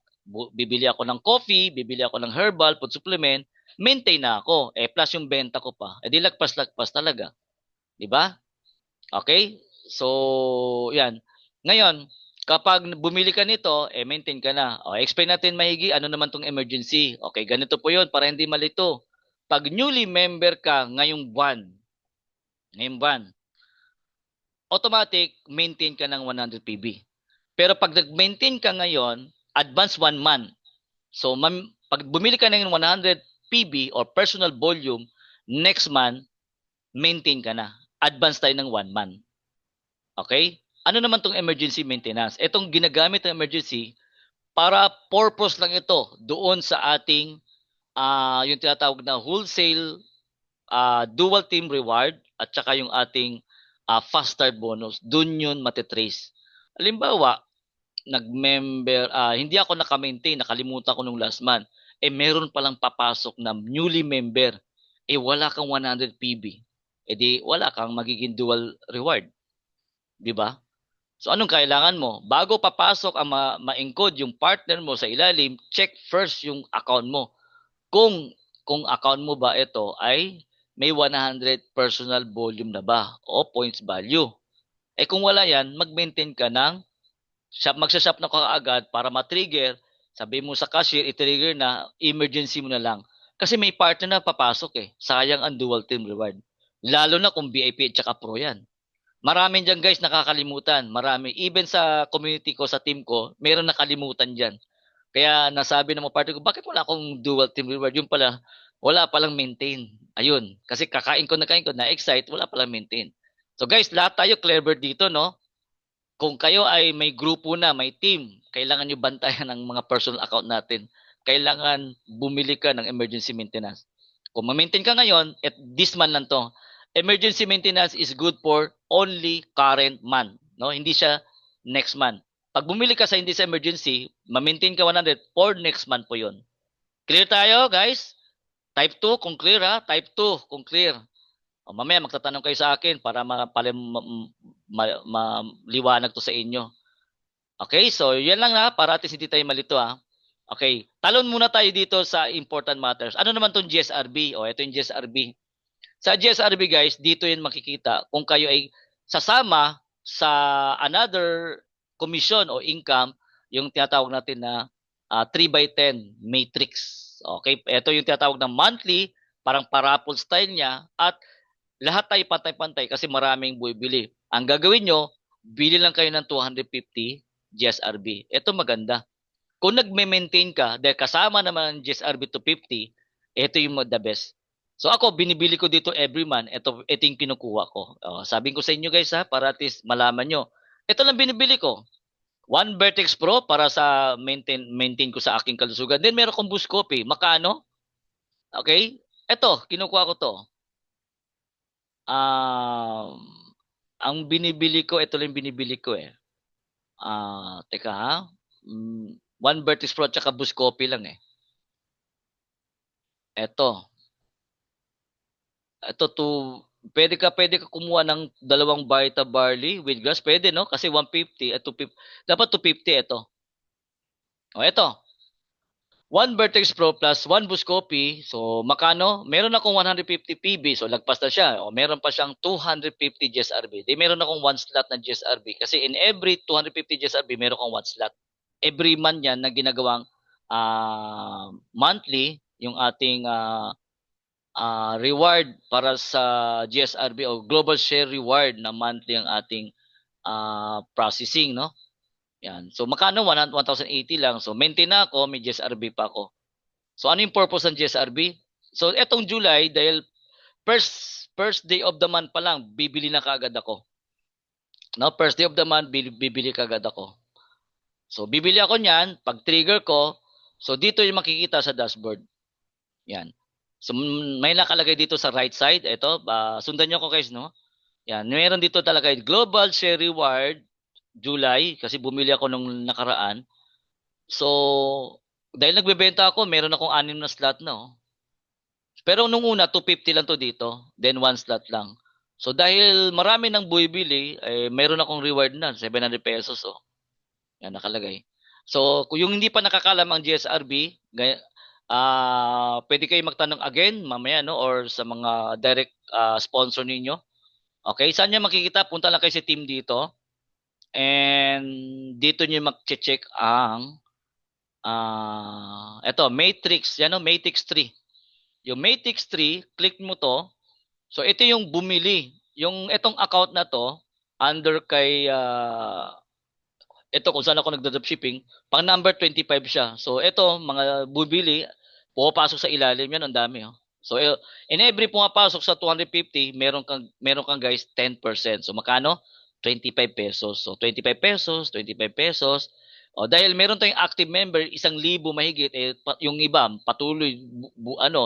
Speaker 1: bibili ako ng coffee, bibili ako ng herbal, food supplement, maintain na ako. Plus yung benta ko pa. Di lagpas-lagpas talaga. Di ba? Okay? So, yan. Ngayon, kapag bumili ka nito, maintain ka na. Explain natin mahigi, ano naman tong emergency. Okay, ganito po yun, para hindi malito. Pag newly member ka ngayong buwan, automatic, maintain ka ng 100 PB. Pero pag nag-maintain ka ngayon, advance 1 month. So, pag bumili ka ng 100 PB or personal volume, next month, maintain ka na. Advance tayo ng 1 month. Okay? Ano naman tong emergency maintenance? Itong ginagamit ng emergency, para purpose lang ito doon sa ating yung tinatawag na wholesale dual team reward at saka yung ating fast start bonus. Doon yun matitrace. Halimbawa, nag-member, hindi ako naka-maintain, nakalimutan ko nung last month. Meron palang papasok na newly member. Wala kang 100 PB. Di wala kang magiging dual reward. Di ba? So anong kailangan mo? Bago papasok ang ma-encode yung partner mo sa ilalim, check first yung account mo. Kung account mo ba ito ay may 100 personal volume na ba o points value. Kung wala yan, mag-maintain ka ng magsashop na ka agad para ma-trigger. Sabi mo sa cashier, i-trigger na, emergency mo na lang. Kasi may partner na papasok Sayang ang dual team reward. Lalo na kung VIP at saka pro yan. Maraming dyan guys nakakalimutan. Marami. Even sa community ko, sa team ko, meron nakalimutan dyan. Kaya nasabi ng mga partner ko, bakit wala akong dual team reward? Yung pala, wala palang maintain. Ayun. Kasi kakain ko, na-excite, wala palang maintain. So guys, lahat tayo clever dito, no? Kung kayo ay may grupo na, may team, kailangan nyo bantayan ang mga personal account natin. Kailangan bumili ka ng emergency maintenance. Kung ma-maintain ka ngayon, at this month lang to, emergency maintenance is good for only current month. No? Hindi siya next month. Pag bumili ka sa hindi sa emergency, ma-maintain ka 100 for next month po yun. Clear tayo, guys? Type 2 kung clear ha. Type 2 kung clear. Mamaya magtatanong kayo sa akin para maliwanag to sa inyo. Okay, so yan lang na para at least hindi tayo malito ha. Okay, talon muna tayo dito sa important matters. Ano naman tong GSRB? Ito yung GSRB. Sa GSRB guys, dito yun makikita kung kayo ay sasama sa another commission o income, yung tinatawag natin na 3x10 matrix. Okay, ito yung tinatawag na monthly, parang parapol style niya, at lahat tayo pantay-pantay kasi maraming bumibili. Ang gagawin nyo, bili lang kayo ng 250 GSRB. Ito maganda. Kung nagme-maintain ka, dahil kasama naman ang GSRB 250, ito yung the best. So ako, binibili ko dito every month. Ito yung kinukuha ko. Sabihin ko sa inyo guys ha, para at least malaman nyo. Ito lang binibili ko. One Vertex Pro para sa maintain ko sa aking kalusugan. Then meron kong Boost Coffee. Makano? Okay? Ito, kinukuha ko to. Ang binibili ko, ito lang binibili ko teka ha. One Vertex Pro at saka Boost Coffee lang Ito. Pwede ka kumuha ng 2 Vita Barley with grass. Pwede, no? Kasi 150 at 250. Dapat 250 ito. Ito. 1 Vertex Pro plus 1 Boost Coffee. So, makano? Meron akong 150 PB. So, lagpas na siya. Meron pa siyang 250 GSRB. Meron akong 1 slot na GSRB. Kasi in every 250 GSRB, meron akong 1 slot. Every month yan na ginagawang monthly, yung ating reward para sa GSRB o Global Share Reward na monthly ang ating processing, no? Yan. So, makano? 1,080 lang. So, maintain na ako, may GSRB pa ako. So, ano yung purpose ng GSRB? So etong July, dahil first day of the month pa lang, bibili na kaagad ako. No, first day of the month, bibili kaagad ako. So bibili ako niyan, pag trigger ko, so dito yung makikita sa dashboard. Yan. So may nakalagay dito sa right side, ito, sundan niyo ko guys, no? Yan, meron dito talaga Global Share Reward July kasi bumili ako nung nakaraan. So dahil nagbebenta ako, meron akong 6 na slot na, oh. Pero nung una 250 lang to dito, then 1 slot lang. So dahil marami nang bumibili, meron akong reward na 700 pesos, oh. Yan nakalagay. So kung yung hindi pa nakakalam ang GSRB, pwede kayo magtanong again mamaya, no, or sa mga direct sponsor ninyo. Okay, saan niyo makikita? Punta lang kayo sa team dito. And dito niyo mag-check ang ito, Matrix. Yan, no, Matrix 3. Yung Matrix 3, click mo to. So ito yung bumili. Yung itong account na to, under kay ito kung saan ako nagda-dropshipping, pang number 25 siya. So ito, mga bumili, pumapasok sa ilalim yan, ang dami, oh. So in every pumapasok sa 250, meron kang guys 10%. So magkano? 25 pesos. So 25 pesos, 25 pesos. O dahil meron tayong active member, 1,000 mahigit, yung iba patuloy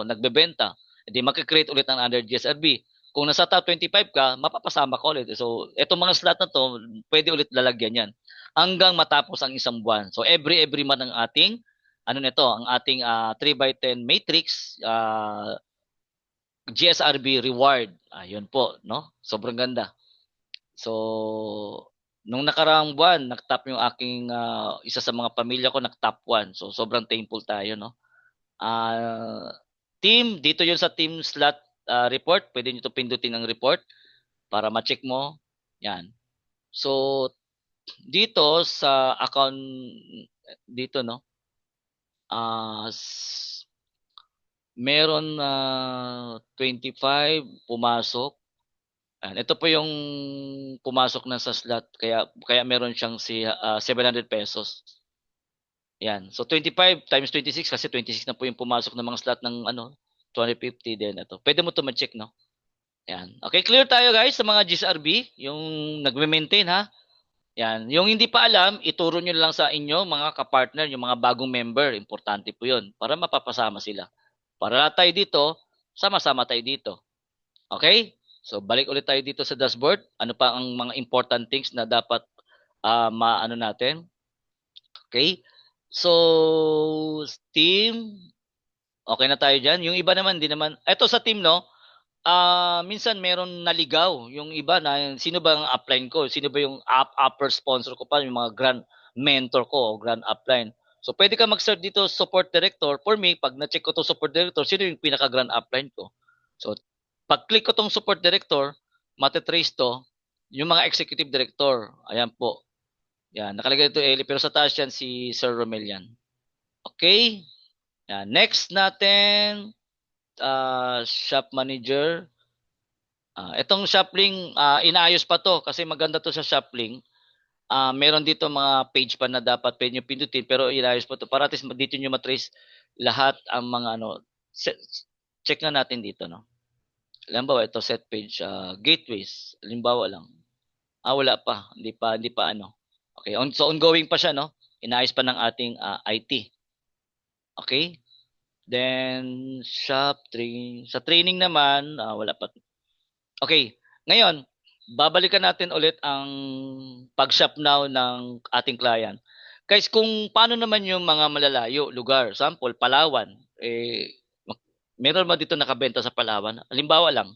Speaker 1: nagbebenta. Hindi magka-create ulit ng under GSRB. Kung nasa top 25 ka, mapapasama ka ulit. So etong mga slot na to, pwede ulit lalagyan yan hanggang matapos ang isang buwan. So every month ang ating ang ating 3x10 matrix GSRB reward. Ayun po, no? Sobrang ganda. So nung nakaraang buwan, nag-top yung aking isa sa mga pamilya ko, nag-top 1. So sobrang thankful tayo, no? Team, dito yun sa team slot report. Pwede nyo ito pindutin ng report para ma-check mo. Yan. So dito sa account dito, no, meron na 25 pumasok. Ito po yung pumasok na sa slot, kaya meron siyang 700 pesos. Yan. So 25 times 26 kasi 26 na po yung pumasok ng mga slot ng 250 din ito. Pwede mo to ma-check, no? Yan. Okay, clear tayo guys sa mga GSRB, yung nagme-maintain, ha. Yan. Yung hindi pa alam, ituro nyo lang sa inyo, mga kapartner, yung mga bagong member. Importante po yun para mapapasama sila. Para lahat tayo dito, sama-sama tayo dito. Okay? So, balik ulit tayo dito sa dashboard. Ano pa ang mga important things na dapat maano natin? Okay? So, team, okay na tayo dyan. Yung iba naman, di naman. Ito sa team, no? Minsan meron naligaw yung iba na sino ba ang upline ko, sino ba yung upper sponsor ko pa, yung mga grand mentor ko o grand upline. So pwede ka mag-search dito support director. For me, pag na-check ko to support director, sino yung pinaka grand upline ko. So pag click ko tong support director, mate-trace to yung mga executive director. Ayan po. Yan, nakalagay dito Eli, pero sa taas yan si Sir Romelian. Okay? Yan, next natin shop manager. Itong Shoplink, inaayos pa to kasi maganda to sa Shoplink. Meron dito mga page pa na dapat pwede nyo pindutin pero inaayos pa to para at least dito nyo matrace lahat ang mga check na natin dito, no. Halimbawa ito set page, gateways, halimbawa lang. Wala pa, hindi pa Okay, so ongoing pa siya, no. Inaayos pa ng ating IT. Okay? Then sa training naman, wala pa. Okay, ngayon, babalikan natin ulit ang pag-shop now ng ating client. Guys, kung paano naman yung mga malalayo lugar, sample, Palawan, meron ba dito nakabenta sa Palawan? Halimbawa lang,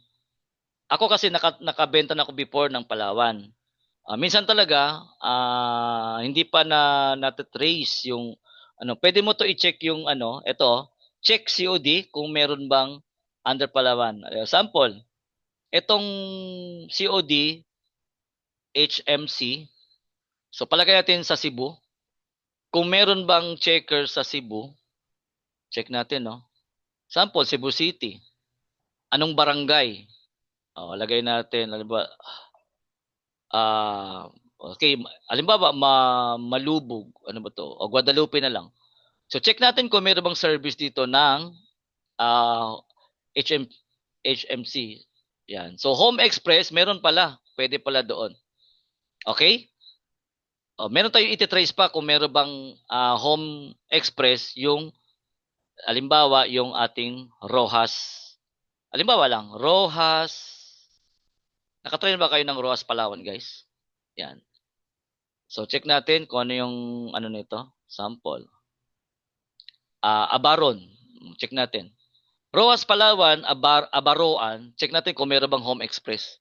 Speaker 1: ako kasi nakabenta na ako before ng Palawan. Minsan talaga, hindi pa na-trace yung, pwede mo to i-check yung, ito, check COD kung meron bang under Palawan. Sample, itong COD, HMC, so palagay natin sa Cebu. Kung meron bang checker sa Cebu, check natin, no? Sample, Cebu City. Anong barangay? Lagay natin, halimbawa, okay, halimbawa, Malubog, ano ba to? O Guadalupe na lang. So check natin kung meron bang service dito ng HMC. Yan. So, Home Express, meron pala. Pwede pala doon. Okay? Meron tayong ititrace pa kung meron bang Home Express yung, alimbawa, yung ating Rojas. Alimbawa lang, Rojas. Nakatrain ba kayo ng Rojas Palawan, guys? Yan. So, check natin kung ano yung ano nito. Sample. Abaron. Check natin. Rojas Palawan, Abaroan. Check natin kung meron bang Home Express.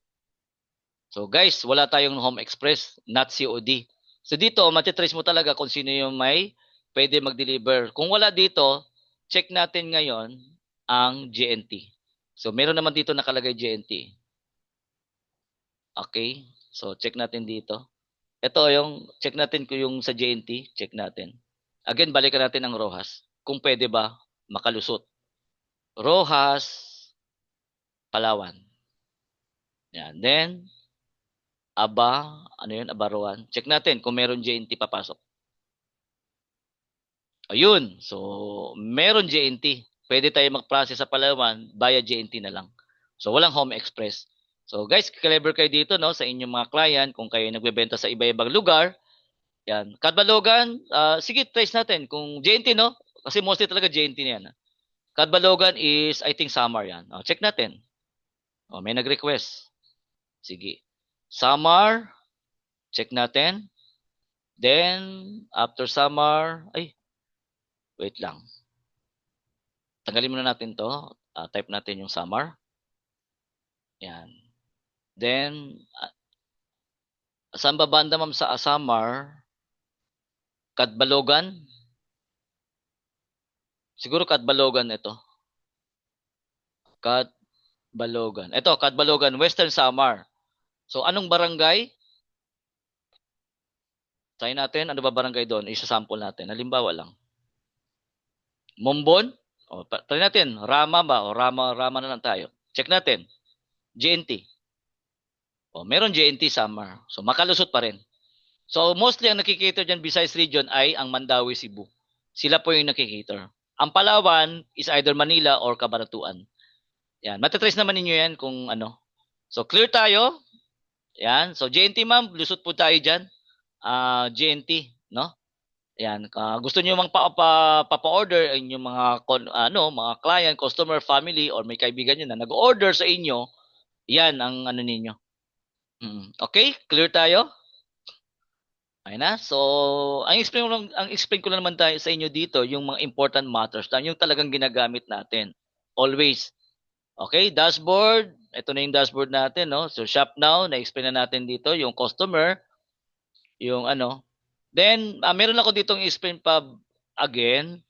Speaker 1: So, guys, wala tayong Home Express, not COD. So, dito, matitrace mo talaga kung sino yung may pwede mag-deliver. Kung wala dito, check natin ngayon ang JNT. So, meron naman dito nakalagay JNT. Okay? So, check natin dito. Ito yung, check natin kung yung sa JNT, check natin. Again, balikan natin ang Rojas. Kung pwede ba makalusot. Rojas, Palawan. Yan. Then, ano yun, Abaruan. Check natin kung meron JNT papasok. Ayun. So, meron JNT. Pwede tayo mag-process sa Palawan via JNT na lang. So, walang Home Express. So, guys, clever kayo dito, no, sa inyong mga client. Kung kayo nagbebenta sa iba-ibang lugar, yan. Kadbalogan, sige, trace natin. Kung JNT, no? Kasi mostly talaga JNT na yan. Kadbalogan is, I think, Samar yan. Check natin. May nag-request. Sige. Samar, check natin. Then, after Samar, wait lang. Tanggalin muna natin to. Type natin yung Samar. Yan. Then, saan ba banda, ma'am, sa Samar? Kadbalogan? Siguro Kadbalogan ito. Kadbalogan. Ito, Kadbalogan, Western Samar. So, anong barangay? Try natin, ano ba barangay doon? Isa-sample natin. Halimbawa lang. Mombon? Try natin. Rama ba? O Rama na lang tayo. Check natin. JNT. Meron JNT Samar. So, makalusot pa rin. So, mostly ang nakikater dyan besides region ay ang Mandawi, Cebu. Sila po yung nakikater. Ang Palawan is either Manila or Cabanatuan. Yan. Matatrace naman ninyo yan kung ano. So, clear tayo. Yan. So, JNT, ma'am, lusot po tayo dyan. JNT, no? Yan. Gusto niyo mang papa-order inyong mga client, customer, family, or may kaibigan niyo na nag-order sa inyo, yan ang ano ninyo. Okay? Clear tayo? Ayun na. So, ang explain ko lang naman tayo sa inyo dito, yung mga important matters lang, yung talagang ginagamit natin. Always. Okay? Dashboard. Ito na yung dashboard natin, no? So, shop now. Na-explain na natin dito yung customer, yung ano. Then, meron ako ditong explain pa again,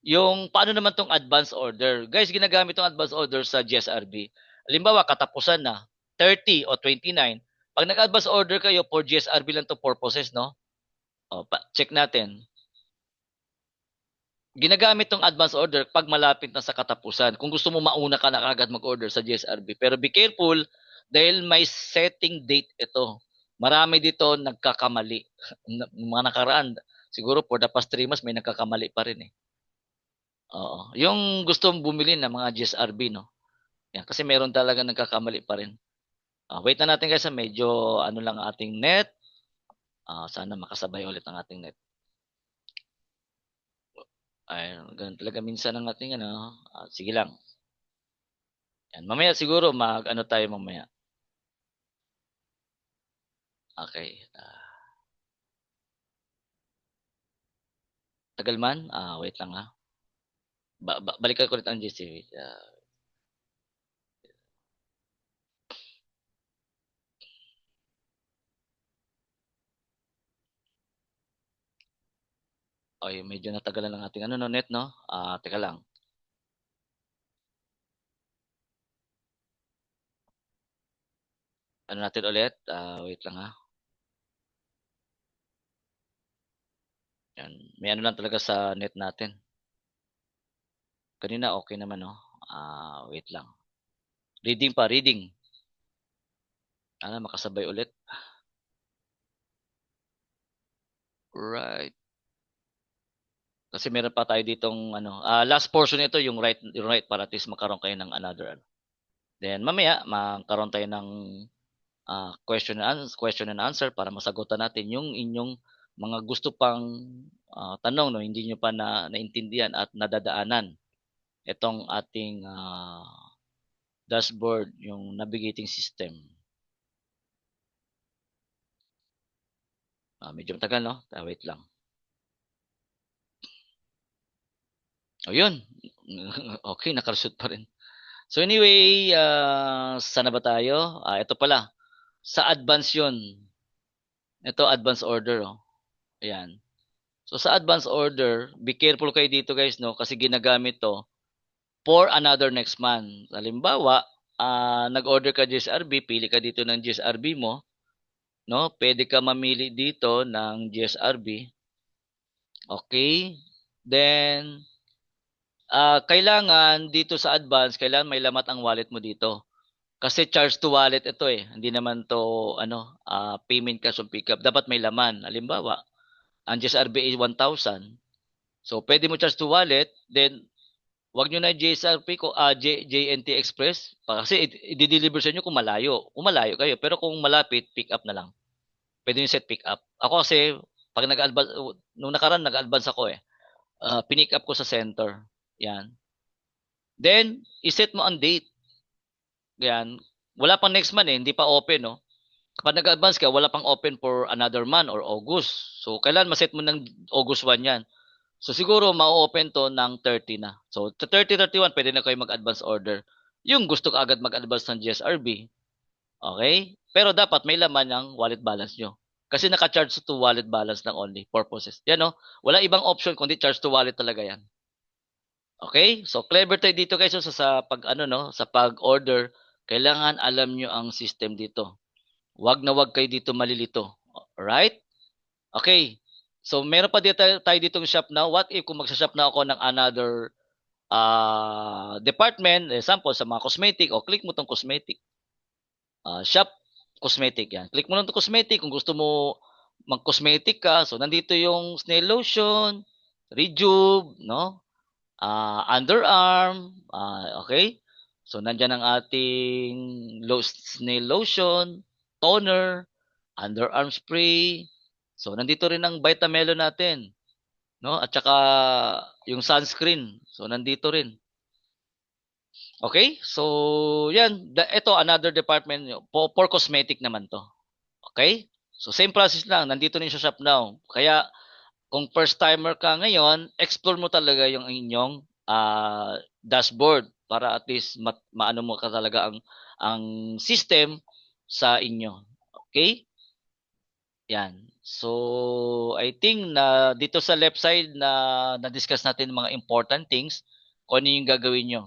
Speaker 1: yung paano naman tong advance order. Guys, ginagamit tong advance order sa GSRB. Halimbawa, katapusan na, 30 o 29. Pag nag-advance order kayo for GSRB lang to purposes, no? Check natin. Ginagamit tong advance order pag malapit na sa katapusan. Kung gusto mo mauna ka na agad mag-order sa GSRB. Pero be careful dahil may setting date ito. Marami dito nagkakamali. Mga nakaraan, siguro for the past 3 months may nagkakamali pa rin eh. Oo. Yung gusto mong bumili ng mga GSRB, no? Yan, kasi meron talaga nagkakamali pa rin. Wait na natin guys, medyo ano lang ating net. Sana makasabay ulit ang ating net. Ay, ganun talaga minsan ang ating ano. Sige lang. Yan, mamaya siguro mag-ano tayo mamaya. Okay. Tagal man? Wait lang ha. Balikan ko ulit ang GC. Okay, medyo natagalan lang ating ano no, net no. Teka lang. Ano natin ulit? Wait lang ha. Yan. May ano lang talaga sa net natin. Kanina okay naman no. Wait lang. Reading pa, reading. Makasabay ulit. Right. Kasi meron pa tayo ditong last portion nito yung right para at least magkaroon kayo ng another. Then mamaya magkaroon tayo ng question and answer para masagutan natin yung inyong mga gusto pang tanong no hindi nyo pa naintindihan at nadadaanan itong ating dashboard, yung navigating system. Medyo matagal, no? Wait lang. O yun. Okay, nakalusot pa rin. So anyway, sana ba tayo? Ito pala. Sa advance yun. Ito, advance order. Oh. Ayan. So sa advance order, be careful kayo dito guys, no? Kasi ginagamit to for another next month. Halimbawa, nag-order ka GSRB, pili ka dito ng GSRB mo, no? Pwede ka mamili dito ng GSRB. Okay? Then, kailangan dito sa advance, kailangan may lamat ang wallet mo dito. Kasi charge to wallet ito eh. Hindi naman to payment cash on pickup. Dapat may laman. Halimbawa, ang GSRB is 1,000. So, pwede mo charge to wallet, then wag nyo na JSRP ko JNT Express kasi i-deliver sa inyo kung malayo. Kung malayo kayo, pero kung malapit, pick up na lang. Pwede nyo set pick up. Ako kasi pag nung nakaraan nag-advance ako eh. Pinick up ko sa center. Yan. Then, iset mo ang date. Yan. Wala pang next month eh, hindi pa open no. Kapag nag-advance ka, wala pang open for another month or August. So, kailan ma-set mo ng August 1 yan. So, siguro ma-open to ng 30 na. So, 30, 31, pwede na kayo mag-advance order. Yung gusto ka agad mag-advance ng GSRB. Okay? Pero dapat may laman ng wallet balance nyo. Kasi naka-charge to wallet balance ng only purposes. Yan no? Wala ibang option kundi charge to wallet talaga yan. Okay? So, clever tayo dito guys. So, sa pag-order, kailangan alam nyo ang system dito. Wag na wag kayo dito malilito. Alright? Okay. So, meron pa dito tayo ditong shop now. What if kung magsa-shop na ako ng another department, example, sa mga cosmetic, o click mo tong cosmetic. Shop cosmetic yan. Click mo lang tong cosmetic kung gusto mo mag-cosmetic ka. So, nandito yung snail lotion, rejuve, no? Underarm, okay? So, nandyan ang ating snail lotion, toner, underarm spray. So, nandito rin ang Vitamelo natin, no? At saka yung sunscreen. So, nandito rin. Okay? So, yan. Ito, another department. For cosmetic naman to. Okay? So, same process lang. Nandito rin sa shop now. Kaya, kung first timer ka ngayon, explore mo talaga yung inyong dashboard para at least maano mo ka talaga ang system sa inyo. Okay? Yan. So, I think na dito sa left side na-discuss natin mga important things kung ano yung gagawin nyo.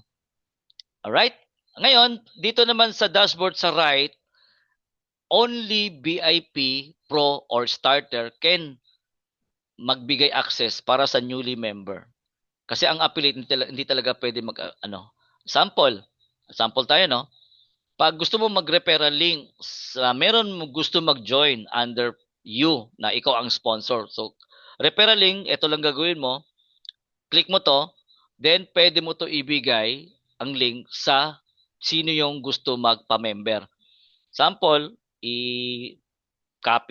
Speaker 1: Alright? Ngayon, dito naman sa dashboard sa right, only VIP, Pro, or Starter can magbigay access para sa newly member. Kasi ang affiliate hindi talaga pwede sample tayo no. Pag gusto mo mag-referral link, meron mo gusto mag-join under you na ikaw ang sponsor. So referral link, ito lang gagawin mo. Click mo to, then pwede mo to ibigay ang link sa sino yung gusto magpa-member. Sample,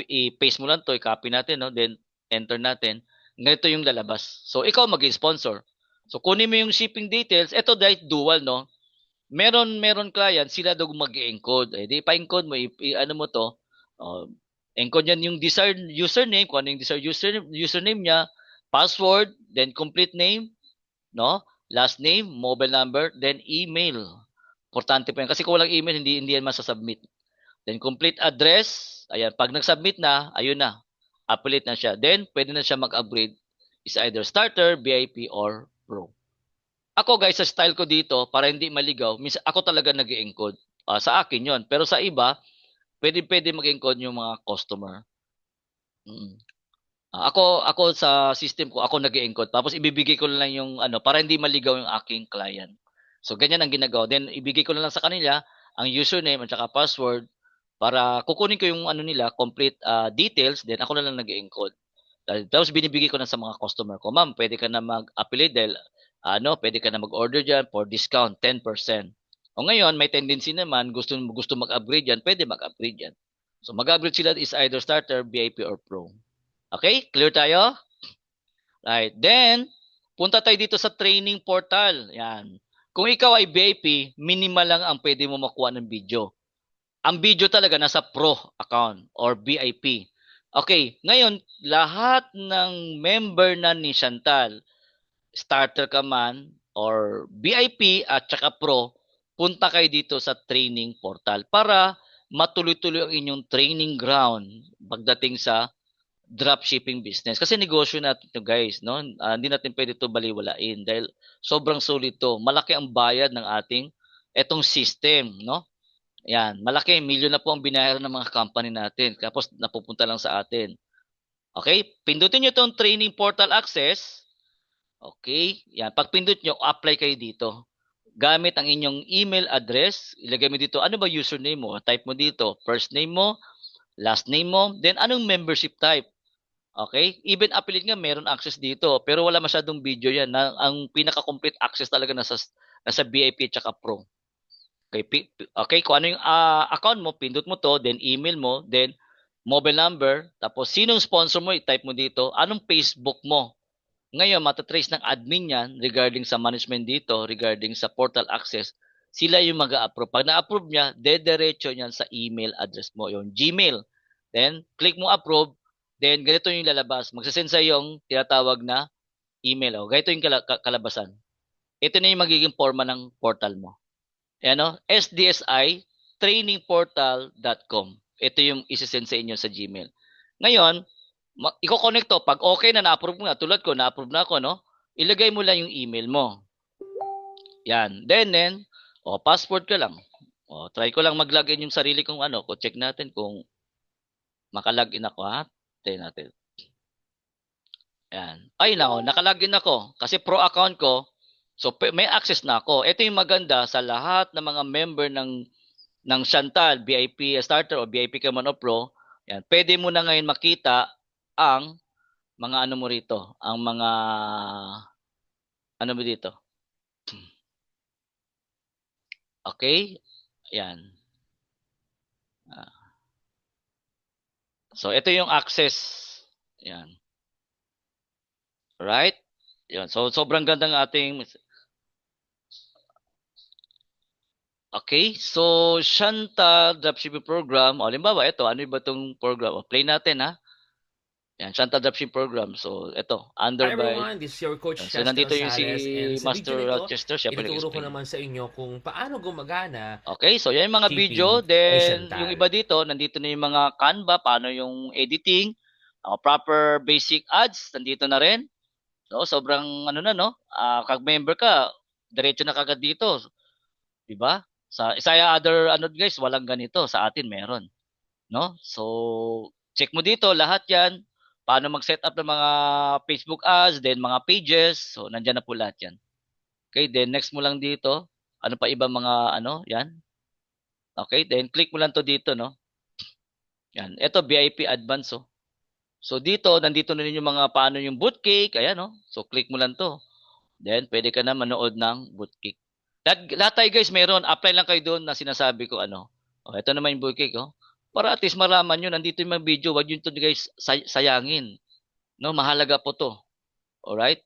Speaker 1: i-paste mo lang to, i-copy natin no, then enter natin. Ganito yung lalabas. So ikaw mag-sponsor. So kunin mo yung shipping details. Ito dahil dual no. Meron client sila daw mag-encode. Di pa-encode mo ano mo to. Encode yan yung desired username, kung ano yung desired username niya, password, then complete name, no? Last name, mobile number, then email. Importante pa yan kasi kung walang email hindi yan masasubmit. Then complete address, ayan, pag nag-submit na, ayun na. Affiliate na siya. Then pwede na siya mag-upgrade. Is either starter, VIP or pro. Ako guys, sa style ko dito, para hindi maligaw, ako talaga nag-encode. Sa akin yon. Pero sa iba, pwede mag-encode yung mga customer. Ako sa system ko, ako nag-encode. Tapos ibibigay ko lang yung para hindi maligaw yung aking client. So ganyan ang ginagawa. Then ibigay ko lang sa kanila ang username at saka password para kukunin ko yung nila, complete details, then ako na lang nag-encode. Tapos binibigay ko na sa mga customer ko, ma'am, pwede ka na mag-affiliate dahil pwede ka na mag-order diyan for discount 10%. O ngayon, may tendency naman gusto mag-upgrade yan, pwede mag-upgrade yan. So mag-upgrade sila is either starter, VIP or pro. Okay? Clear tayo? Right. Then, punta tayo dito sa training portal. Yan. Kung ikaw ay VIP, minimal lang ang pwede mo makuha ng video. Ang video talaga nasa pro account or VIP. Okay, ngayon, lahat ng member na ni Chantal, starter ka man or VIP at saka pro, punta kayo dito sa training portal para matuloy-tuloy ang inyong training ground pagdating sa dropshipping business. Kasi negosyo natin to guys, no? Hindi natin pwede to baliwalain dahil sobrang solid to. Malaki ang bayad ng ating etong system, no? Yan, malaki, milyon na po ang binayaran ng mga company natin. Tapos napupunta lang sa atin. Okay? Pindutin nyo itong training portal access. Okay? Yan, pag pindot nyo, apply kayo dito. Gamit ang inyong email address, ilagay mo dito, ano ba username mo? Type mo dito, first name mo, last name mo, then anong membership type? Okay? Even affiliate nga meron access dito, pero wala masyadong video yan. Ang pinaka-complete access talaga nasa VIP at saka Pro. Okay, okay, kung ano yung account mo, pindot mo to, then email mo, then mobile number, tapos sinong sponsor mo, i-type mo dito, anong Facebook mo. Ngayon, matatrace ng admin yan regarding sa management dito, regarding sa portal access, sila yung mag-a-approve. Pag na-approve niya, dediretso niyan sa email address mo, yung Gmail. Then, click mo approve, then ganito yung lalabas. Magsasend sa yung tinatawag na email. O, ganito yung kalabasan. Ito na yung magiging forma ng portal mo. Ano? SDSI trainingportal.com. Ito yung isesend sa inyo sa Gmail. Ngayon, i-connect to. Pag okay na na-approve mo nga, tulad ko, na-approve na ako, no? Ilagay mo lang yung email mo. Yan. Then, password ka lang. Try ko lang mag-login yung sarili kong kung check natin kung maka-login ako, ha? Tayo natin. Yan. Ay, naka-login ako. Kasi pro account ko, so may access na ako. Ito yung maganda sa lahat ng mga member ng Chantal, VIP starter o VIP ka man o pro. Yan. Pwede mo na ngayon makita ang mga ano mo rito, ang mga ano mo dito. Okay? Yan. So ito yung access. Yan. Right? Yan. So sobrang ganda ng ating Okay, so Shanta Dropshipping Program, halimbawa ito, ano ba itong program? Play natin ha. Yan, Shanta Dropshipping Program. So ito, under
Speaker 2: Hi
Speaker 1: by
Speaker 2: everyone, this is your Coach
Speaker 1: So
Speaker 2: Chester
Speaker 1: nandito yung si
Speaker 2: Rosales, and sa video
Speaker 1: Master
Speaker 2: na ito,
Speaker 1: Rochester, siya pa
Speaker 2: ituturo ko
Speaker 1: nag-explain.
Speaker 2: naman sa inyo kung paano gumagana
Speaker 1: Okay, so yan yung mga video.
Speaker 2: shipping ni
Speaker 1: Then yung
Speaker 2: Chantal.
Speaker 1: iba dito, nandito na yung mga Canva, paano yung editing, proper basic ads, nandito na rin. So sobrang ano na no, kag member ka, diretso na kagad dito. 'Di ba? Sa other guys, walang ganito, sa atin meron, no? So check mo dito lahat 'yan. Paano mag-set up ng mga Facebook ads, then mga pages. So nandiyan na po lahat 'yan. Okay, then next mo lang dito. Ano pa iba mga 'yan. Okay, then click mo lang to dito, no? Yan. Ito VIP advance, oh. So dito, nandito na rin yung mga paano yung bootcake, ayan, no? So click mo lang to. Then pwede ka na manood ng bootcake. Lahat tayo guys, meron. Apply lang kayo doon na sinasabi ko ito naman yung bootcake, oh. Para at least malaman nyo, nandito yung mga video, wag yun to guys sayangin. No, mahalaga po to. Alright?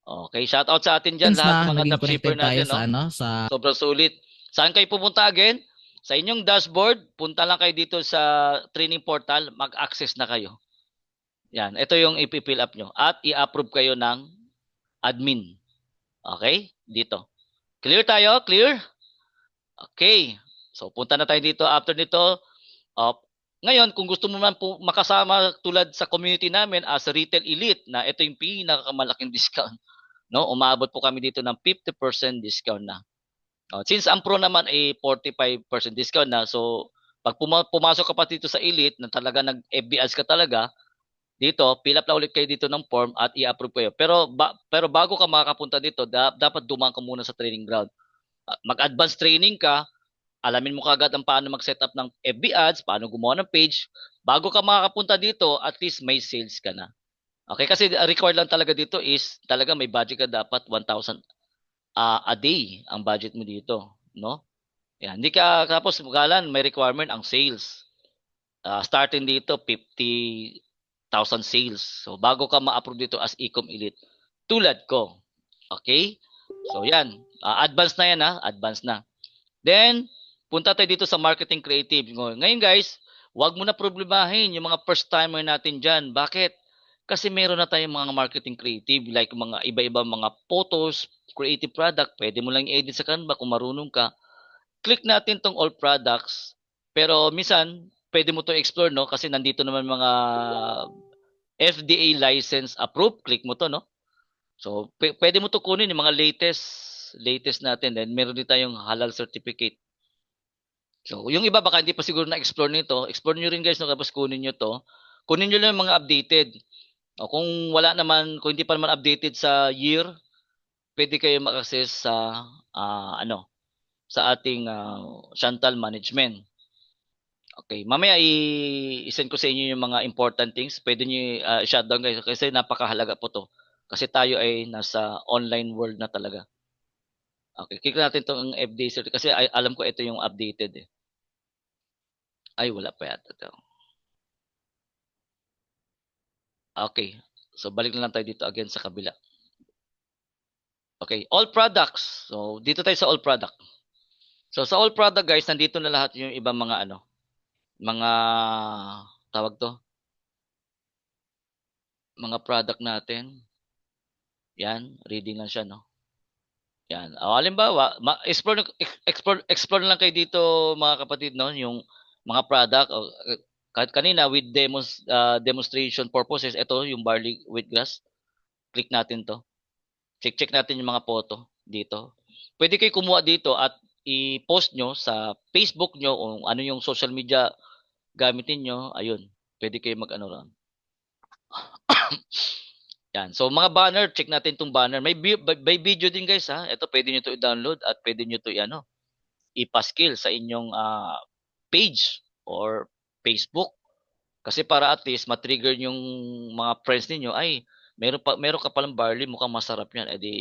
Speaker 1: Okay, shout out sa atin diyan lahat
Speaker 3: Na
Speaker 1: ng mga
Speaker 3: naging
Speaker 1: dropshipper
Speaker 3: connected tayo
Speaker 1: natin, no?
Speaker 3: sa sa
Speaker 1: Sobrang sulit. Saan kayo pupunta again? Sa inyong dashboard, punta lang kayo dito sa training portal, mag-access na kayo. Yan, ito yung ipi-fill up nyo at i-approve kayo ng admin. Okay? Dito. Clear tayo? Clear? Okay. So punta na tayo dito after nito. Ngayon, kung gusto mo man po makasama tulad sa community namin as a retail elite na ito yung pinakamalaking discount, no? Umabot po kami dito ng 50% discount na. Since ang pro naman ay 45% discount na, so pag pumasok ka pa dito sa elite na talaga nag-FB ads ka talaga, dito, fill up na ulit kayo dito ng form at i-approve kayo. Pero bago ka makakapunta dito, dapat dumaan ka muna sa training ground. Mag-advance training ka, alamin mo kagad ang paano mag-set up ng FB ads, paano gumawa ng page. Bago ka makakapunta dito, at least may sales ka na. Okay, kasi required lang talaga dito is talaga may budget ka dapat 1,000 a day ang budget mo dito, no? Yan, hindi ka tapos magalan may requirement ang sales. Starting dito 50,000 sales. So bago ka ma-approve dito as Ecom Elite, tulad ko. Okay? So yan, advance na yan ha, advance na. Then punta tayo dito sa marketing creative. Ngayon guys, wag mo na problemahin yung mga first timer natin diyan. Bakit? Kasi meron na tayong mga marketing creative like mga iba-iba mga photos, creative product, pwede mo lang i-edit sa Canva kung marunong ka. Click natin tong all products. Pero minsan, pwede mo to explore, no? Kasi nandito naman mga FDA license approved. Click mo to, no? So, pwede mo to kunin yung mga latest natin. Then, meron din tayong halal certificate. So, yung iba baka hindi pa siguro na-explore nito. Explore nyo rin guys, no? Tapos kunin nyo to. Kunin nyo lang yung mga updated. O, kung wala naman, kung hindi pa naman updated sa year, pwede kayo mag-access sa, sa ating Chantal Management. Okay, mamaya i-send ko sa inyo yung mga important things. Pwede niyo shutdown guys kasi napakahalaga po to. Kasi tayo ay nasa online world na talaga. Okay, click natin tong FD cert kasi alam ko ito yung updated eh. Ay, wala pa yata to. Okay. So balik na lang tayo dito again sa kabila. Okay, all products. So dito tayo sa all product. So sa all product guys, nandito na lahat yung ibang mga mga tawag to, mga product natin. Yan, reading lang siya no. Yan. Halimbawa, explore lang kayo dito mga kapatid no, yung mga product o kanina with demonstration purposes, ito yung barley wheatgrass. Click natin to. Check natin yung mga photo dito. Pwede kayo kumuha dito at i-post nyo sa Facebook nyo o ano yung social media gamitin nyo. Ayun. Pwede kayo mag-ano ron. Yan. So mga banner, check natin tong banner. May video din guys ha. Ito pwede nyo to i-download at pwede nyo to ipa-skill sa inyong page or Facebook. Kasi para at least ma-trigger yung mga friends ninyo ay meron ka palang barley, mukhang masarap yan. Eh di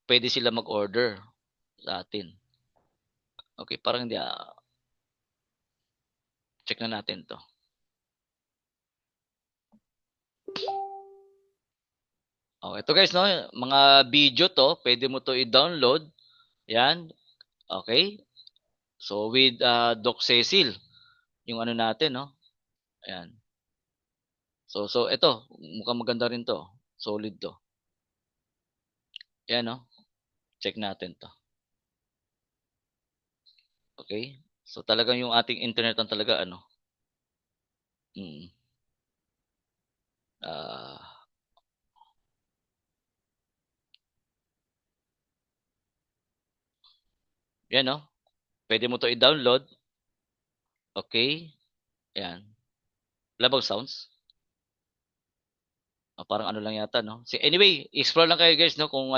Speaker 1: pwede sila mag-order sa atin. Okay, parang hindi check na natin 'to. Oh, ito guys no, mga video 'to, pwede mo 'to i-download. Yan. Okay? So with Doc Cecil, yung ano natin no. Ayan. So ito, mukhang maganda rin 'to. Solid 'to. Yan no. Check natin 'to. Okay? So talagang yung ating internet ang talaga mm, ah, yan no. Pwede mo 'to i-download. Okay? Ayan. Labang sounds. Parang ano lang yata no. Anyway, explore lang kayo guys no kung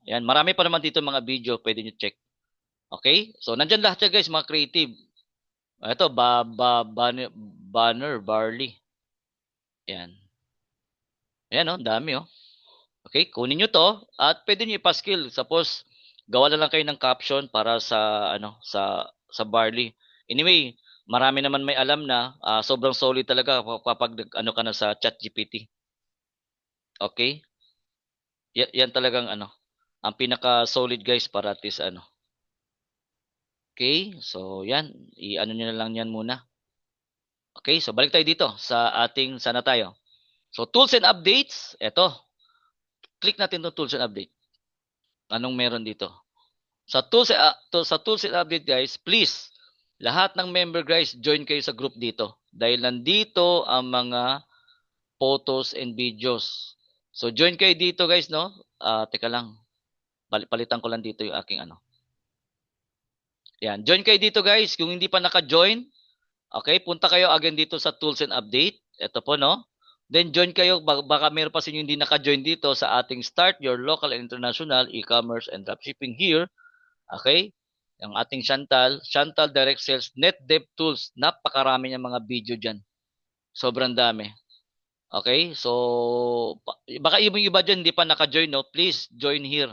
Speaker 1: yan, marami pa naman dito mga video, pwede niyo check. Okay? So nandiyan lahat 'yan guys, mga creative. Ito banner barley. Yan. Ayan oh, dami oh. Okay, kunin niyo 'to at pwede niyo ipa-skill. Suppose gawa na lang kayo ng caption para sa sa barley. Anyway, marami naman may alam na sobrang solid talaga kapag ka na sa ChatGPT. Okay? Yan talagang ang pinaka solid guys para at least Okay? So yan, i-ano niyo na lang yan muna. Okay? So balik tayo dito sa ating sana tayo. So tools and updates, eto. Click natin 'tong tools and update. Anong meron dito? Sa tools and update guys, please lahat ng member guys, join kayo sa group dito dahil nandito ang mga photos and videos. So join kayo dito guys no. Teka lang. Palitan ko lang dito yung aking Yan, join kayo dito guys. Kung hindi pa naka-join, okay, punta kayo again dito sa tools and update. Ito po no. Then join kayo, baka meron pa sa inyo hindi naka-join dito sa ating Start Your Local and International E-commerce and Dropshipping here. Okay? Ang ating Chantal Direct Sales Net Dev Tools. Napakarami ng mga video diyan. Sobrang dami. Okay? So, baka yung iba dyan hindi pa naka-join, no? Please join here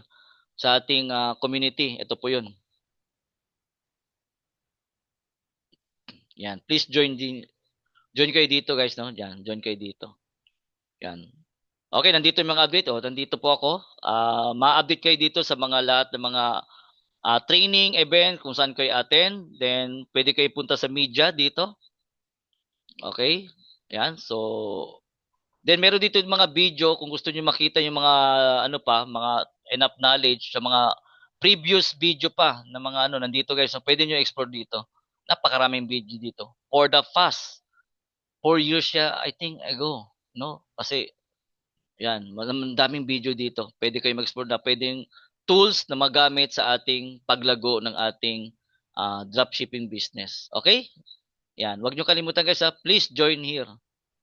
Speaker 1: sa ating community. Ito po yun. Yan. Please join kayo dito, guys, no? Yan, join kayo dito. Yan. Okay, nandito yung mga update. Oh. Nandito po ako. Ma-update kayo dito sa mga lahat ng mga training, event, kung saan kayo attend. Then, pwede kayo punta sa media dito. Okay? Yan. So, then meron dito yung mga video kung gusto niyo makita yung mga ano pa, mga enough knowledge sa mga previous video pa na mga ano nandito guys. So, pwede niyo explore dito. Napakaraming video dito. For the past 4 years siya, I think ago, no? Kasi yan, daming video dito. Pwede kayo mag-explore na pwedeng tools na magamit sa ating paglago ng ating dropshipping business. Okay? Yan, wag niyo kalimutan guys, please join here.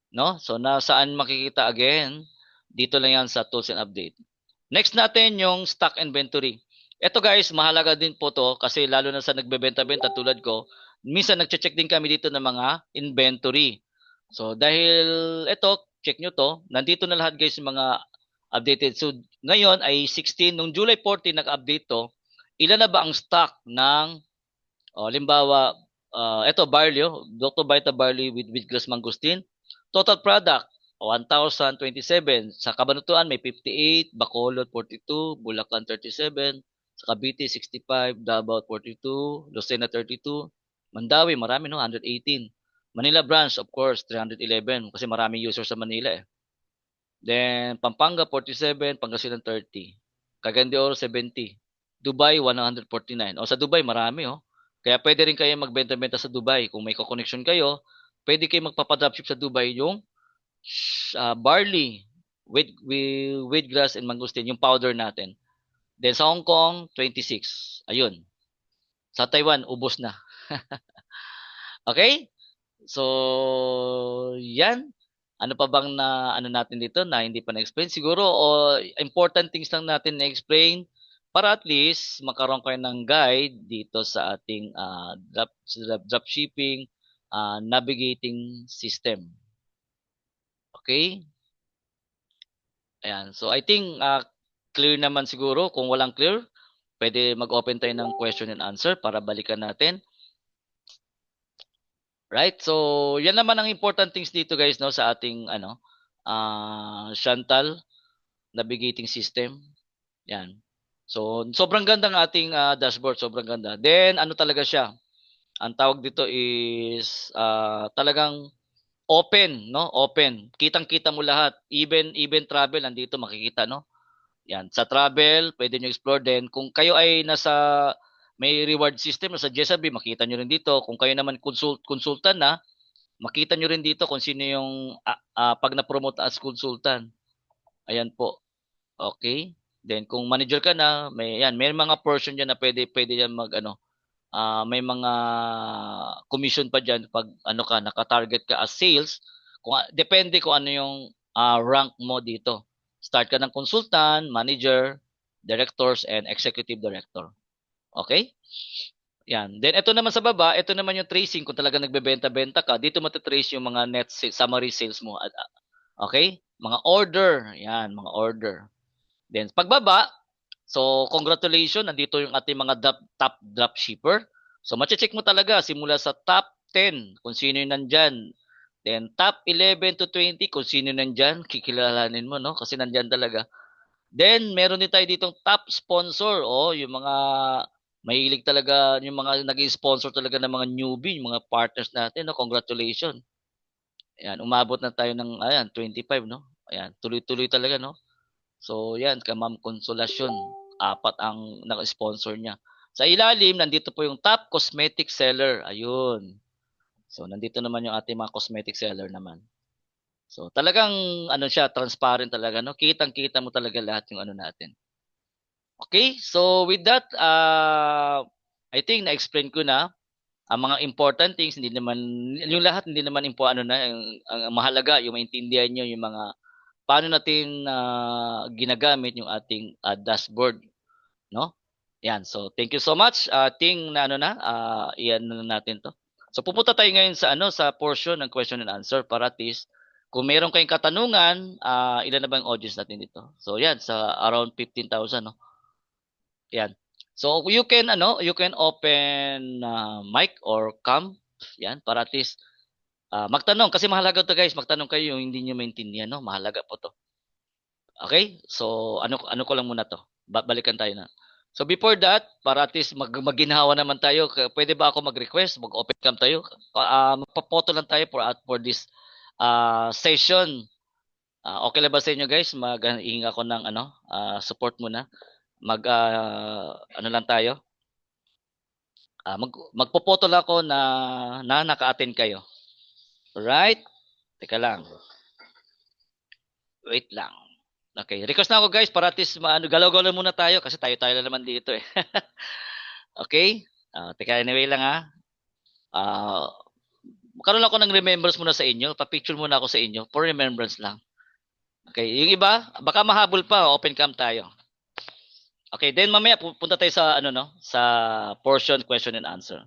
Speaker 1: No? So, nasaan makikita again? Dito lang yan sa tools and update. Next natin yung stock inventory. Ito guys, mahalaga din po to kasi lalo na sa nagbebenta-benta tulad ko, minsan nagche-check din kami dito ng mga inventory. So, dahil ito, check nyo to, nandito na lahat guys yung mga updated. So, ngayon ay 16, nung July 14 nag-update to, ilan na ba ang stock ng, limbawa, ito barley, Dr. Vita barley with wheatgrass mangosteen. Total product, 1,027. Sa Cabanatuan may 58, Bacolod 42, Bulacan 37, sa Cavite 65, Davao 42, Lucena 32, Mandawi marami no, 118. Manila branch of course 311 kasi maraming users sa Manila eh. Then Pampanga 47, Pangasinan 30, Cagayan de Oro 70, Dubai 149. O sa Dubai marami oh. Kaya pwede rin kayo magbenta-benta sa Dubai kung may connection kayo. Pwede kayo magpapa-dropship sa Dubai yung barley with grass and mangosteen, yung powder natin. Then sa Hong Kong, 26. Ayun. Sa Taiwan, ubos na. Okay? So, yan. Ano pa bang na ano natin dito na hindi pa na-explain? Siguro important things lang natin na-explain para at least makaroon kayo ng guide dito sa ating drop shipping navigating system. Okay? Ayan. So I think clear naman siguro. Kung walang clear, pwede mag-open tayo ng question and answer para balikan natin. Right? So, yan naman ang important things dito guys no sa ating Chantal navigating system. Yan. So, sobrang ganda ng ating dashboard, sobrang ganda. Then ano talaga siya? Ang tawag dito is talagang open, no? Open. Kitang-kita mo lahat. Even travel nandito makikita, no? Yan, sa travel, pwede nyo explore din. Kung kayo ay may reward system sa JSB, makita nyo rin dito. Kung kayo naman consultant na, makita nyo rin dito kung sino yung pag na-promote as consultant. Ayan po. Okay? Then kung manager ka na, may mga portion diyan na pwede yan may mga commission pa diyan pag naka-target ka as sales. Depende kung ano yung rank mo dito. Start ka ng consultant, manager, directors, and executive director. Okay? Yan. Then, ito naman sa baba, ito naman yung tracing. Kung talaga nagbebenta-benta ka, dito matatrace yung mga net summary sales mo. Okay? Mga order. Yan, mga order. Then, pagbaba, so, congratulations. Nandito yung ating mga top drop shipper. So, mache-check mo talaga simula sa top 10 kung sino yung nandyan. Then, top 11 to 20 kung sino nandyan. Kikilalanin mo, no? Kasi nandyan talaga. Then, meron din tayo ditong top sponsor. Yung mga mahilig talaga, yung mga nag-sponsor talaga ng mga newbie, yung mga partners natin, no? Congratulations. Ayan, umabot na tayo ng, 25, no? Ayan, tuloy-tuloy talaga, no? So, yan, ka Ma'am Consolacion. 4 ang naka-sponsor niya. Sa ilalim, nandito po yung top cosmetic seller. Ayun. So, nandito naman yung ating mga cosmetic seller naman. So, talagang, siya, transparent talaga, no? Kitang-kita mo talaga lahat yung natin. Okay? So, with that, I think na-explain ko na ang mga important things, hindi naman, yung lahat, hindi naman ang mahalaga, yung maintindihan nyo, yung mga paano natin ginagamit yung ating dashboard, no? Yan. So, thank you so much. Ting na iyan na natin 'to. So, pupunta tayo ngayon sa sa portion ng question and answer para at least kung meron kayong katanungan, ilan na ba yung audience natin dito? So yan, sa around 15,000, no? Yan. So you can you can open mic or cam, yan, para at least magtanong kasi mahalaga to guys, magtanong kayo yung hindi niyo maintindihan, no? Mahalaga po to. Okay? So ano ko lang muna to. Balikan tayo na. So before that, para at least maginhawa naman tayo, pwede ba ako mag-request, mag-open cam tayo? Magpapoto lang tayo for this session. Okay lang ba sa inyo guys? Mag-ihinga ako ng support muna. Ano lang tayo? Magpopoto lang ako na naka-attend kayo. Alright? Teka lang. Wait lang. Okay, request na ako guys para at least galaw-galaw muna tayo kasi tayo-tayo lang naman dito eh. Okay? Teka, anyway lang ha. Karoon ako ng remembrance muna sa inyo. Pa-picture muna ako sa inyo for remembrance lang. Okay, yung iba, baka mahabol pa, open cam tayo. Okay, then mamaya punta tayo sa sa portion question and answer.